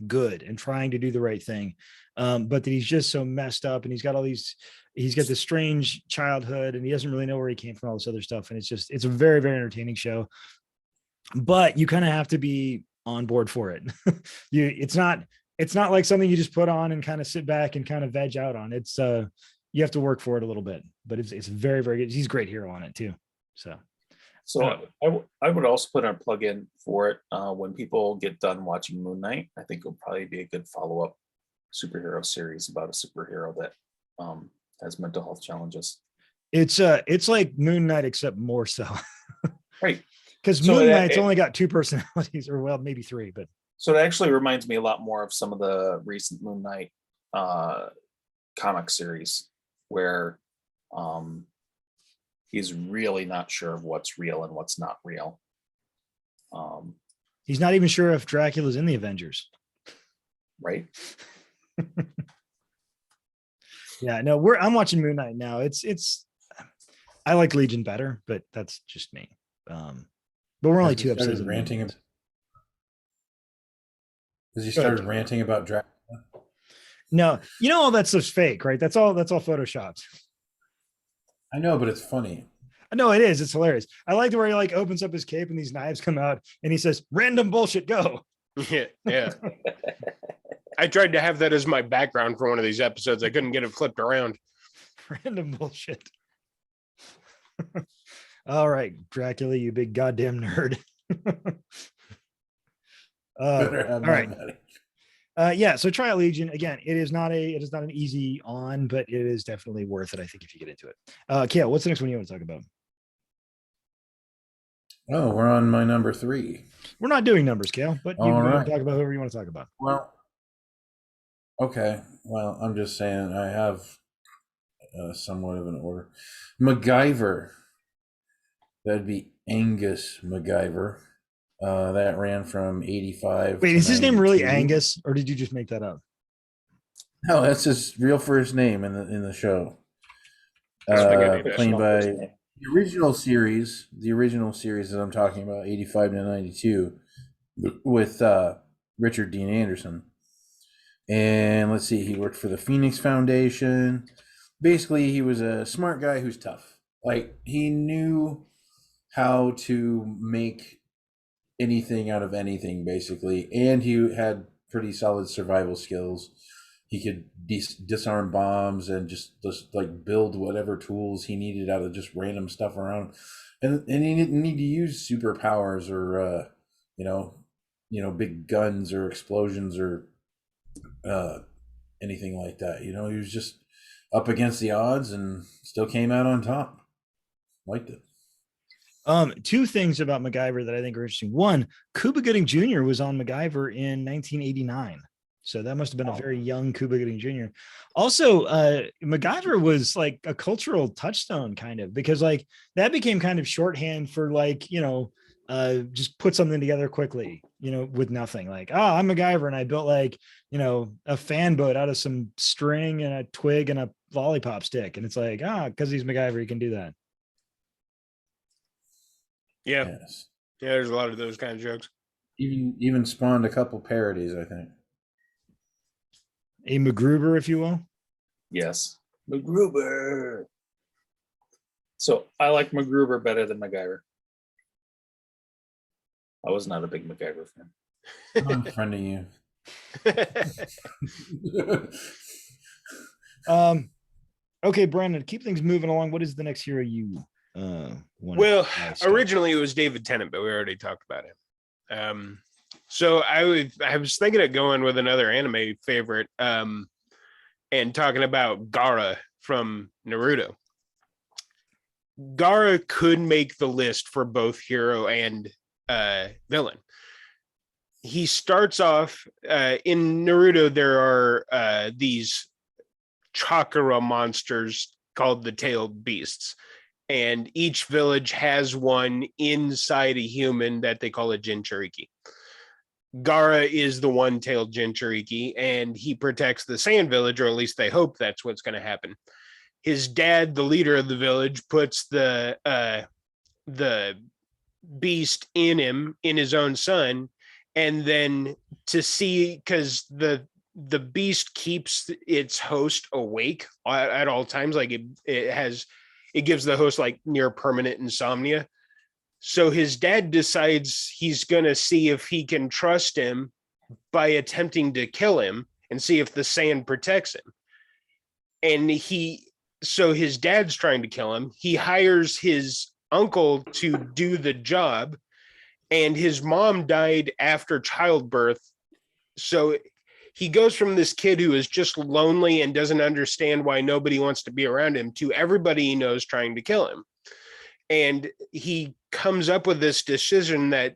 good and trying to do the right thing, but that he's just so messed up, and he's got this strange childhood, and he doesn't really know where he came from, all this other stuff. And it's a very, very entertaining show, but you kind of have to be on board for it. It's not like something you just put on and kind of sit back and kind of veg out on. It's you have to work for it a little bit, but it's very, very good. He's a great hero on it too. So I would also put a plug in for it when people get done watching Moon Knight. I think it'll probably be a good follow-up superhero series about a superhero that has mental health challenges. It's like Moon Knight, except more so. Right. Because Moon Knight's only got 2 personalities, or well, maybe 3, but so it actually reminds me a lot more of some of the recent Moon Knight comic series where he's really not sure of what's real and what's not real. He's not even sure if Dracula's in the Avengers. Right. Yeah, no, I'm watching Moon Knight now. I like Legion better, but that's just me. But we're only 2 episodes. Because he started ranting about Dracula. No, you know all that stuff's fake, right? That's all photoshopped. I know, but it's funny. No, it is. It's hilarious. I like the way he like opens up his cape and these knives come out, and he says, "Random bullshit, go." Yeah. I tried to have that as my background for one of these episodes. I couldn't get it flipped around. Random bullshit. All right, Dracula, you big goddamn nerd. All right. Yeah, so try out Legion. Again, it is not an easy on, but it is definitely worth it, I think, if you get into it. Kale, what's the next one you want to talk about? Oh, we're on my number 3. We're not doing numbers, Kale, but you can talk about whoever you want to talk about. Well, okay. Well, I'm just saying I have somewhat of an order. Macgyver. That'd be Angus Macgyver. That ran from 85. Wait, is his name really Angus, or did you just make that up? No, that's his real first name in the show. Played by the original series that I'm talking about, 85 to 92, with Richard Dean Anderson. And let's see, he worked for the Phoenix Foundation. Basically, he was a smart guy who's tough. Like, he knew how to make anything out of anything, basically, and he had pretty solid survival skills. He could disarm bombs and just like build whatever tools he needed out of just random stuff around, and he didn't need to use superpowers or big guns or explosions or anything like that. He was just up against the odds and still came out on top. Liked it. 2 things about Macgyver that I think are interesting. One, Cuba Gooding Jr. was on Macgyver in 1989. So that must have been a very young Cuba Gooding Jr. Also, Macgyver was like a cultural touchstone kind of, because like that became kind of shorthand for like, just put something together quickly, with nothing. Like, I'm Macgyver and I built like, a fan boat out of some string and a twig and a lollipop stick. And it's like, because he's Macgyver, he can do that. Yeah. Yes. Yeah, there's a lot of those kind of jokes. Even spawned a couple parodies, I think. A MacGruber, if you will. Yes. MacGruber. So I like MacGruber better than Macgyver. I was not a big Macgyver fan. I'm friending you. Okay, Brandon, keep things moving along. What is the next hero you well, originally it was David Tennant, but we already talked about him. So I was thinking of going with another anime favorite, and talking about Gara from Naruto. Gara could make the list for both hero and villain. He starts off in Naruto. There are these chakra monsters called the tailed beasts. and each village has one inside a human that they call a Jinchuriki. Gara is the one-tailed Jinchuriki, and he protects the Sand Village, or at least they hope that's what's going to happen. His dad, the leader of the village, puts the beast in him, in his own son, and then to see, because the beast keeps its host awake at all times, like it gives the host like near permanent insomnia. So his dad decides he's going to see if he can trust him by attempting to kill him and see if the sand protects him. And so his dad's trying to kill him. He hires his uncle to do the job, and his mom died after childbirth. So he goes from this kid who is just lonely and doesn't understand why nobody wants to be around him to everybody he knows trying to kill him. And he comes up with this decision that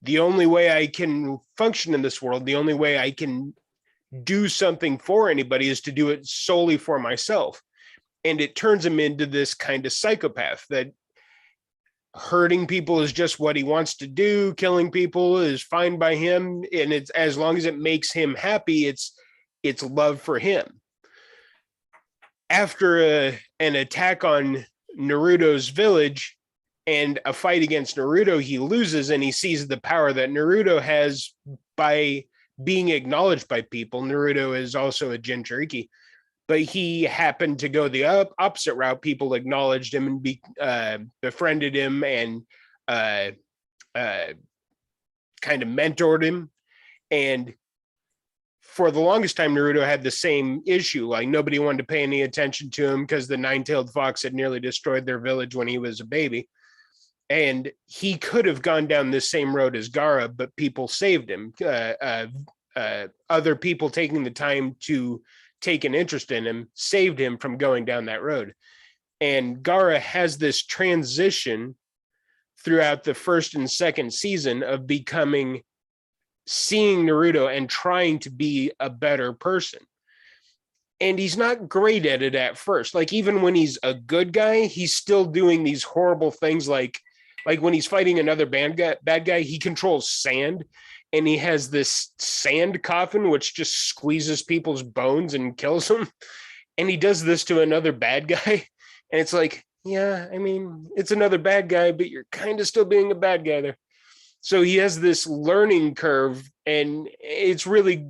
the only way I can function in this world, the only way I can do something for anybody is to do it solely for myself. And it turns him into this kind of psychopath that hurting people is just what he wants to do. Killing people is fine by him. And it's, as long as it makes him happy, it's love for him. After an attack on Naruto's village and a fight against Naruto, he loses, and he sees the power that Naruto has by being acknowledged by people. Naruto is also a Jinchuriki, but he happened to go the opposite route. People acknowledged him and befriended him and kind of mentored him. And for the longest time, Naruto had the same issue. Like, nobody wanted to pay any attention to him because the nine-tailed fox had nearly destroyed their village when he was a baby. And he could have gone down this same road as Gara, but people saved him. Other people taking the time to take an interest in him saved him from going down that road. And Gara has this transition throughout the first and second season of seeing Naruto and trying to be a better person. And he's not great at it at first. Like, even when he's a good guy, he's still doing these horrible things. Like when he's fighting another bad guy, he controls sand, and he has this sand coffin, which just squeezes people's bones and kills them. And he does this to another bad guy. And it's like, yeah, I mean, it's another bad guy, but you're kind of still being a bad guy there. So he has this learning curve, and it's really,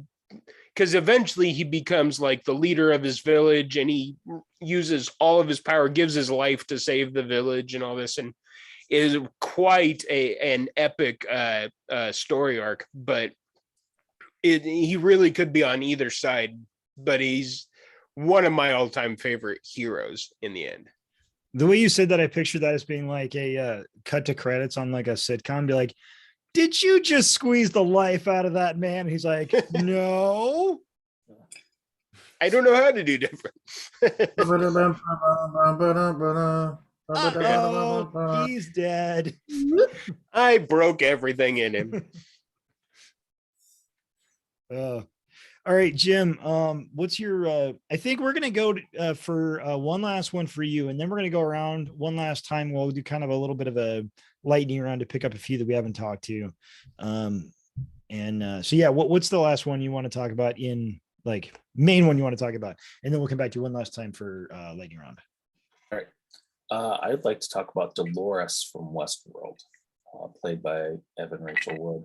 because eventually he becomes like the leader of his village, and he uses all of his power, gives his life to save the village and all this, and is quite an epic story arc. But he really could be on either side, but he's one of my all-time favorite heroes in the end. The way you said that, I pictured that as being like a cut to credits on like a sitcom. Be like, did you just squeeze the life out of that man? And he's like, no. I don't know how to do different. Oh, he's dead. I broke everything in him. All right, Jim. What's your? I think we're gonna go for one last one for you, and then we're gonna go around one last time. We'll do kind of a little bit of a lightning round to pick up a few that we haven't talked to. So yeah, what's the last one you want to talk about, in like main one you want to talk about, and then we'll come back to you one last time for lightning round. All right. I'd like to talk about Dolores from Westworld, played by Evan Rachel Wood.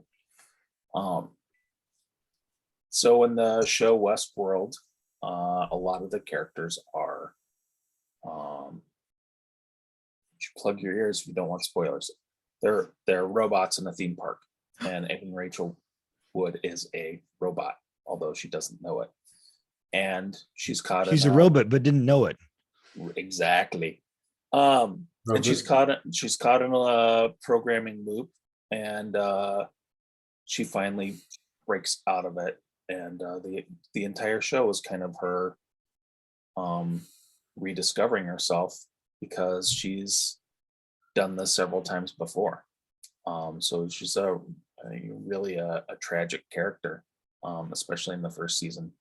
So in the show Westworld, a lot of the characters are, plug your ears if you don't want spoilers. They're robots in a theme park, and Evan Rachel Wood is a robot, although she doesn't know it. And she's a robot, but didn't know it. Exactly. And she's caught in a programming loop, and she finally breaks out of it. And the entire show is kind of her rediscovering herself, because she's done this several times before. So she's really a tragic character, especially in the first season.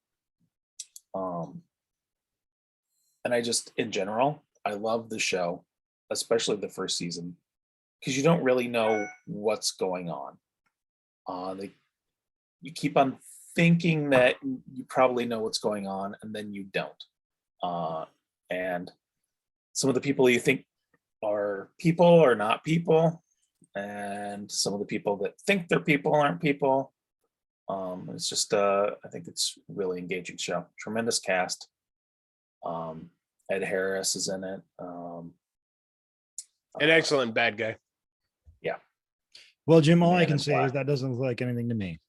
And I just, in general, I love the show. especially the first season, because you don't really know what's going on. You keep on thinking that you probably know what's going on, and then you don't. And some of the people you think are people are not people, and some of the people that think they're people aren't people. It's just I think it's a really engaging show. Tremendous cast. Ed Harris is in it. An excellent bad guy. Yeah. Well, Jim, all Man I can in say Black. is that doesn't look like anything to me.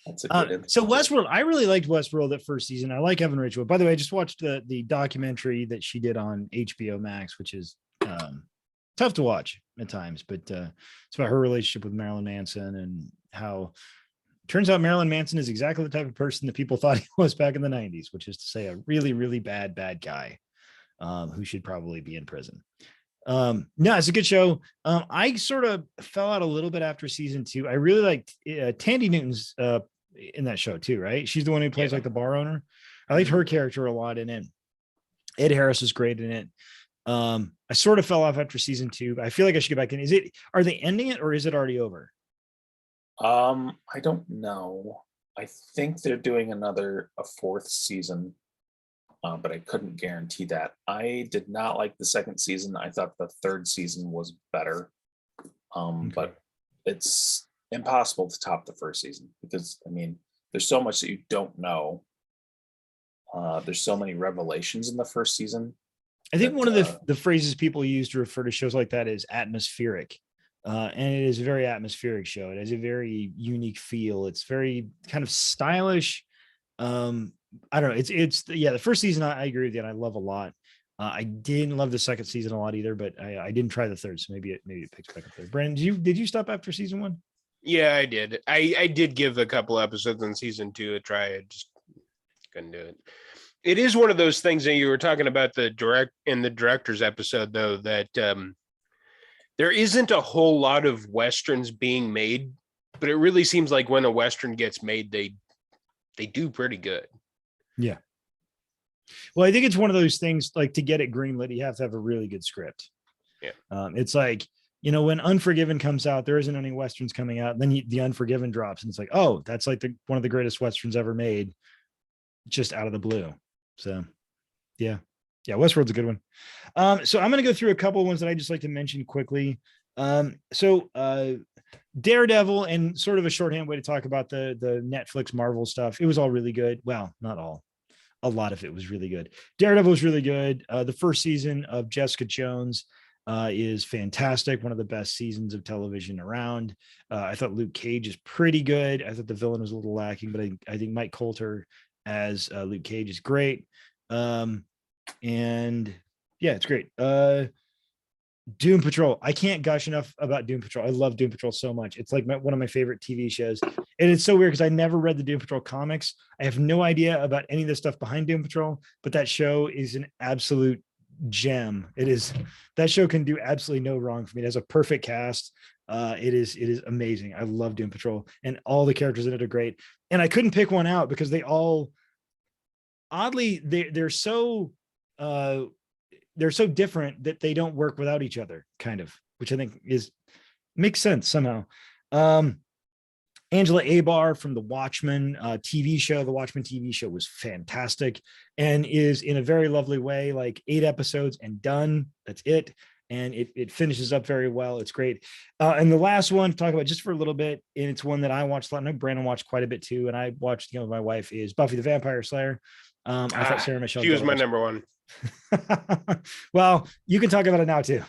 That's a good So Westworld, I really liked Westworld that first season. I like Evan Rachel. By the way, I just watched the documentary that she did on HBO Max, which is tough to watch at times, but it's about her relationship with Marilyn Manson and how turns out Marilyn Manson is exactly the type of person that people thought he was back in the 90s, which is to say a really, really bad guy who should probably be in prison. No, it's a good show. I sort of fell out a little bit after season 2. I really liked Tandy Newton's in that show too, right? She's the one who plays like the bar owner. I liked her character a lot in it. Ed Harris is great in it. I sort of fell off after season 2. I feel like I should get back in. Are they ending it or is it already over? I don't know. I think they're doing a 4th season, but I couldn't guarantee that. I did not like the 2nd season. I thought the 3rd season was better. But it's impossible to top the 1st season because there's so much that you don't know. There's so many revelations in the 1st season. I think one of the phrases people use to refer to shows like that is atmospheric. And it is a very atmospheric show. It has a very unique feel. It's very kind of stylish. I don't know. It's the first season I agree with you, and I love a lot. I didn't love the 2nd season a lot either, but I didn't try the 3rd, so maybe it picks back up there. Brandon, did you stop after season 1? Yeah, I did. I did give a couple episodes in season 2 a try. I just couldn't do it. It is one of those things that you were talking about the director's episode, though, that there isn't a whole lot of Westerns being made, but it really seems like when a Western gets made, they do pretty good. Yeah. Well, I think it's one of those things, like to get it greenlit, you have to have a really good script. Yeah. It's like, when Unforgiven comes out, there isn't any Westerns coming out. Then the Unforgiven drops and it's like, oh, that's like one of the greatest Westerns ever made just out of the blue. So yeah, Westworld's a good one. So I'm going to go through a couple of ones that I just like to mention quickly. Daredevil, and sort of a shorthand way to talk about the Netflix Marvel stuff. It was all really good. Well, not all. A lot of it was really good. Daredevil was really good. The first season of Jessica Jones is fantastic. One of the best seasons of television around. I thought Luke Cage is pretty good. I thought the villain was a little lacking, but I think Mike Coulter as Luke Cage is great. And yeah, it's great. Doom Patrol. I can't gush enough about Doom Patrol. I love Doom Patrol so much. It's like one of my favorite TV shows. And it's so weird because I never read the Doom Patrol comics. I have no idea about any of the stuff behind Doom Patrol, but that show is an absolute gem. That show can do absolutely no wrong for me. It has a perfect cast. It is amazing. I love Doom Patrol, and all the characters in it are great. And I couldn't pick one out because they all oddly they're so different that they don't work without each other, kind of, which I think makes sense somehow. Angela Abar from the Watchmen TV show. The Watchmen TV show was fantastic and is in a very lovely way, like 8 episodes and done. That's it. And it finishes up very well. It's great. And the last one to talk about just for a little bit, and it's one that I watched a lot. I know Brandon watched quite a bit too, and I watched with my wife, is Buffy the Vampire Slayer. I thought Sarah Michelle. She was my number one. Well, you can talk about it now too.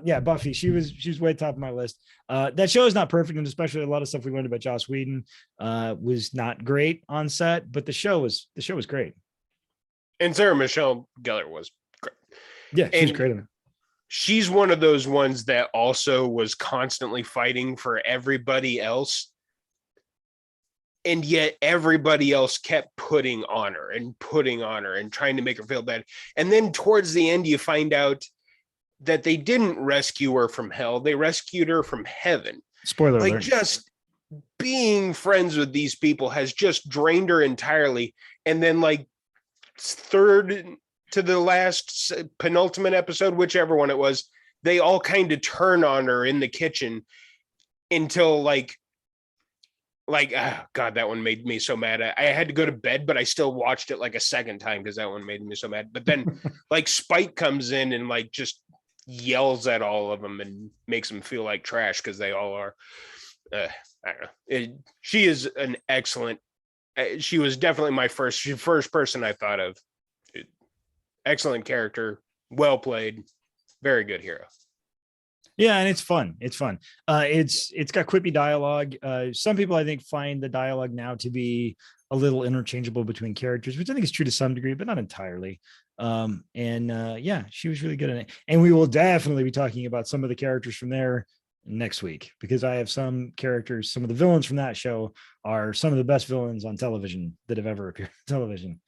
Yeah, Buffy. She was way top of my list. That show is not perfect, and especially a lot of stuff we learned about Joss Whedon was not great on set, but the show was great. And Sarah Michelle Gellar was great. Yeah, she's great in it. She's one of those ones that also was constantly fighting for everybody else. And yet everybody else kept putting on her and trying to make her feel bad. And then towards the end, you find out that they didn't rescue her from hell. They rescued her from heaven. Spoiler alert. Just being friends with these people has just drained her entirely. And then third to the last penultimate episode, whichever one it was, they all kind of turn on her in the kitchen until like oh God, that one made me so mad. I had to go to bed, but I still watched it like a second time because that one made me so mad. But then like Spike comes in and like just yells at all of them and makes them feel like trash because they all are. I don't know. She is an excellent. She was definitely my first person I thought of. Excellent character, well played, very good hero. Yeah, and it's fun. It's fun. It's got quippy dialogue. Some people I think find the dialogue now to be a little interchangeable between characters, which I think is true to some degree, but not entirely. Yeah, she was really good in it. And we will definitely be talking about some of the characters from there next week, because I have some characters, some of the villains from that show are some of the best villains on television that have ever appeared on television.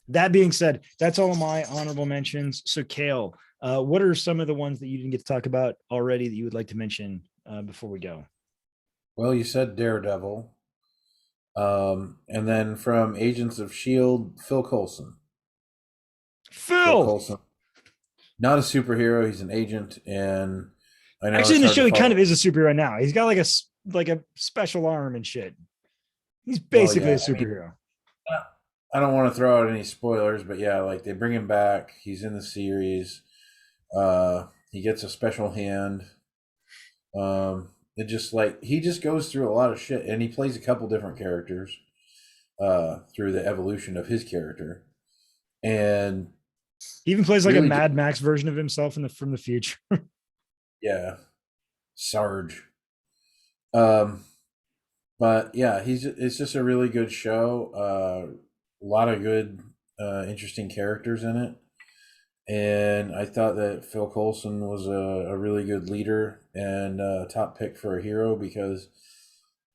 That being said, that's all of my honorable mentions. So Kale, what are some of the ones that you didn't get to talk about already that you would like to mention before we go? Well, you said Daredevil. And then from Agents of S.H.I.E.L.D., Phil Coulson. Phil Coulson. Not a superhero. He's an agent. And I know actually in the show, he kind of is a superhero now. He's got like a special arm and shit. He's basically a superhero. I don't want to throw out any spoilers, but yeah, like they bring him back. He's in the series. He gets a special hand. It just like he just goes through a lot of shit, and he plays a couple different characters through the evolution of his character, and he even plays like really a Mad Max version of himself from the future. Yeah, Sarge. But yeah, it's just a really good show. A lot of good, interesting characters in it. And I thought that Phil Coulson was a really good leader and a top pick for a hero, because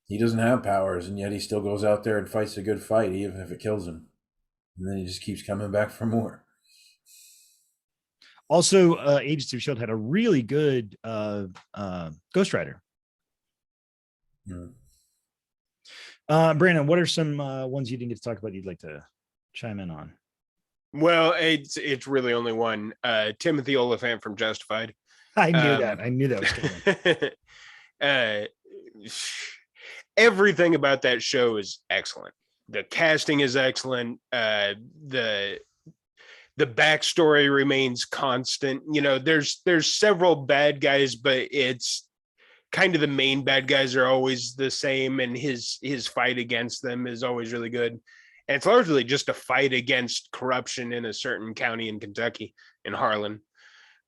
he doesn't have powers, and yet he still goes out there and fights a good fight, even if it kills him. And then he just keeps coming back for more. Also, Agents of S.H.I.E.L.D. had a really good Ghost Rider. Brandon, what are some ones you didn't get to talk about you'd like to chime in on? Well, it's really only one. Timothy Olyphant from Justified. I knew that was coming. Everything about that show is excellent. The casting is excellent. The backstory remains constant. You know, there's several bad guys, but it's kind of the main bad guys are always the same, and his fight against them is always really good. And it's largely just a fight against corruption in a certain county in Kentucky, in Harlan.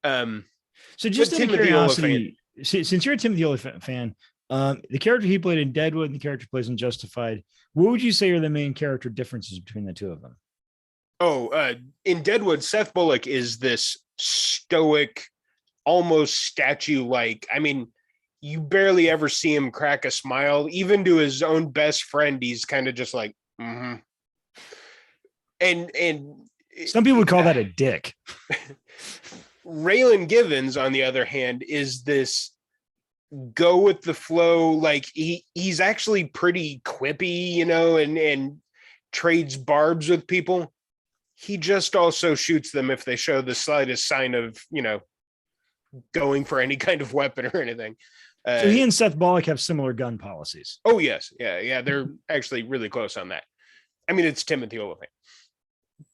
So just out of curiosity, since you're a Timothy Olyphant fan, the character he played in Deadwood and the character he plays in Justified, what would you say are the main character differences between the two of them? In Deadwood, Seth Bullock is this stoic, almost statue-like. I mean, you barely ever see him crack a smile. Even to his own best friend, he's kind of just like, mm-hmm. And some people would call that a dick. Raylan Givens, on the other hand, is this go with the flow. Like he's actually pretty quippy, you know, and trades barbs with people. He just also shoots them if they show the slightest sign of, you know, going for any kind of weapon or anything. So he and Seth Bullock have similar gun policies. Oh yes. Yeah. They're actually really close on that. I mean, it's Timothy Olyphant,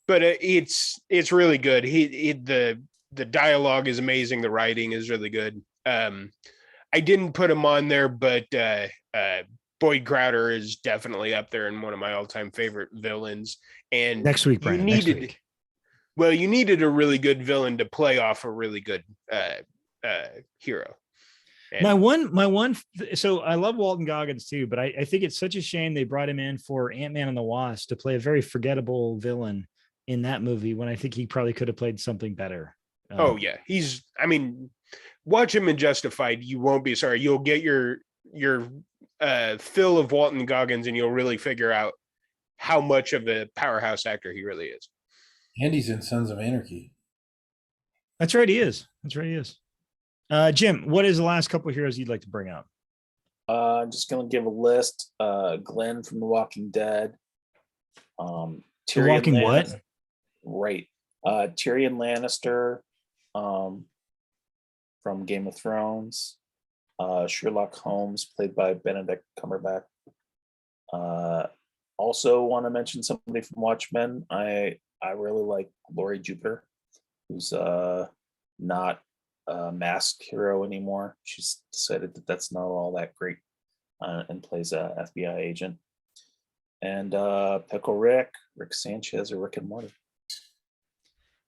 but it's really good. The dialogue is amazing. The writing is really good. I didn't put him on there, but Boyd Crowder is definitely up there in one of my all-time favorite villains. And next week, Brandon, you needed a really good villain to play off a really good hero. And my one. So I love Walton Goggins too, but I think it's such a shame they brought him in for Ant-Man and the Wasp to play a very forgettable villain in that movie, when I think he probably could have played something better. Watch him in Justified. You won't be sorry. You'll get your fill of Walton Goggins, and you'll really figure out how much of a powerhouse actor he really is. And he's in Sons of Anarchy. That's right, he is. Jim, what is the last couple of heroes you'd like to bring up? I'm just gonna give a list. Glenn from The Walking Dead. The Walking what? Right. Tyrion Lannister from Game of Thrones. Sherlock Holmes, played by Benedict Cumberbatch. Also want to mention somebody from Watchmen. I really like Laurie Jupiter, who's not a masked hero anymore. She's decided that that's not all that great, and plays a FBI agent. And Pickle Rick Sanchez, or Rick and Morty.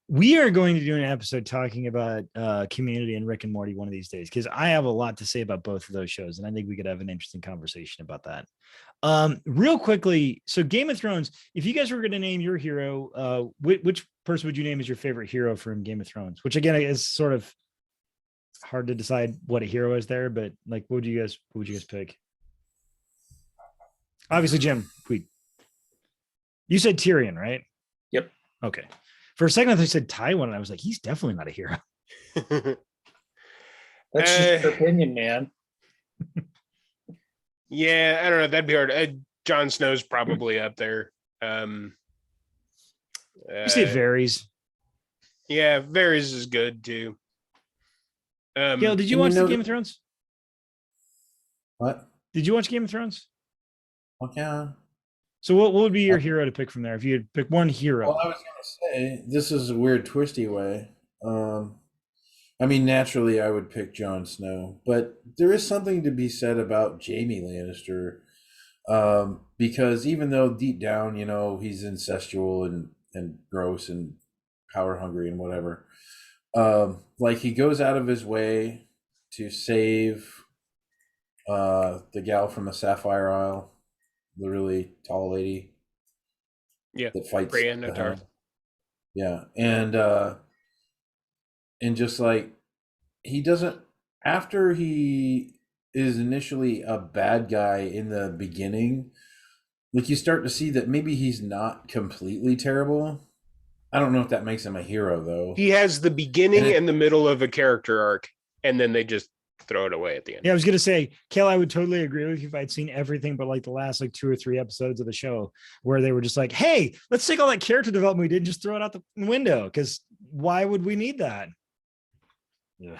We are going to do an episode talking about Community and Rick and Morty one of these days, because I have a lot to say about both of those shows, and I think we could have an interesting conversation about that. Real quickly, so Game of Thrones, if you guys were going to name your hero, which person would you name as your favorite hero from Game of Thrones? Which again is sort of hard to decide what a hero is there, but like, what would you guys pick? Obviously, Jim, you said Tyrion, right? Yep. Okay. For a second, I thought you said Tywin, and I was like, he's definitely not a hero. That's just your opinion, man. Yeah, I don't know. That'd be hard. Jon Snow's probably up there. You say it varies. Yeah, Varys is good too. Gail, did you watch Game of Thrones? What? Did you watch Game of Thrones? Okay. So what would be your hero to pick from there? If you had pick one hero. Well, I was going to say, this is a weird twisty way. I mean, naturally, I would pick Jon Snow, but there is something to be said about Jaime Lannister, because even though deep down, you know, he's incestual and gross and power hungry and whatever, like he goes out of his way to save the gal from the Sapphire Isle, the really tall lady. Yeah, that fights. Brienne of Tarth. Yeah, and just like he doesn't, after he is initially a bad guy in the beginning, like you start to see that maybe he's not completely terrible. I don't know if that makes him a hero though. He has the beginning and the middle of a character arc, and then they just throw it away at the end. Yeah, I was gonna say, Kale, I would totally agree with you if I'd seen everything but like the last like 2 or 3 episodes of the show where they were just like, hey, let's take all that character development we did and just throw it out the window, because why would we need that? Yeah.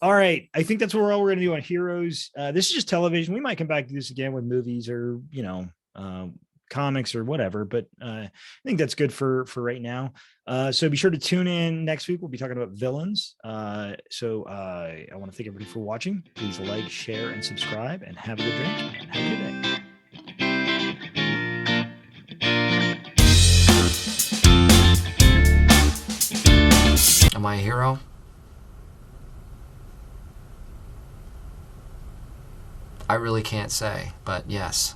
All right, I think that's all we're gonna do on heroes. This is just television. We might come back to this again with movies or comics or whatever, but I think that's good for right now. So be sure to tune in next week. We'll be talking about villains. So I want to thank everybody for watching. Please like, share, and subscribe, and have a good drink and have a good day. Am I a hero? I really can't say, but yes.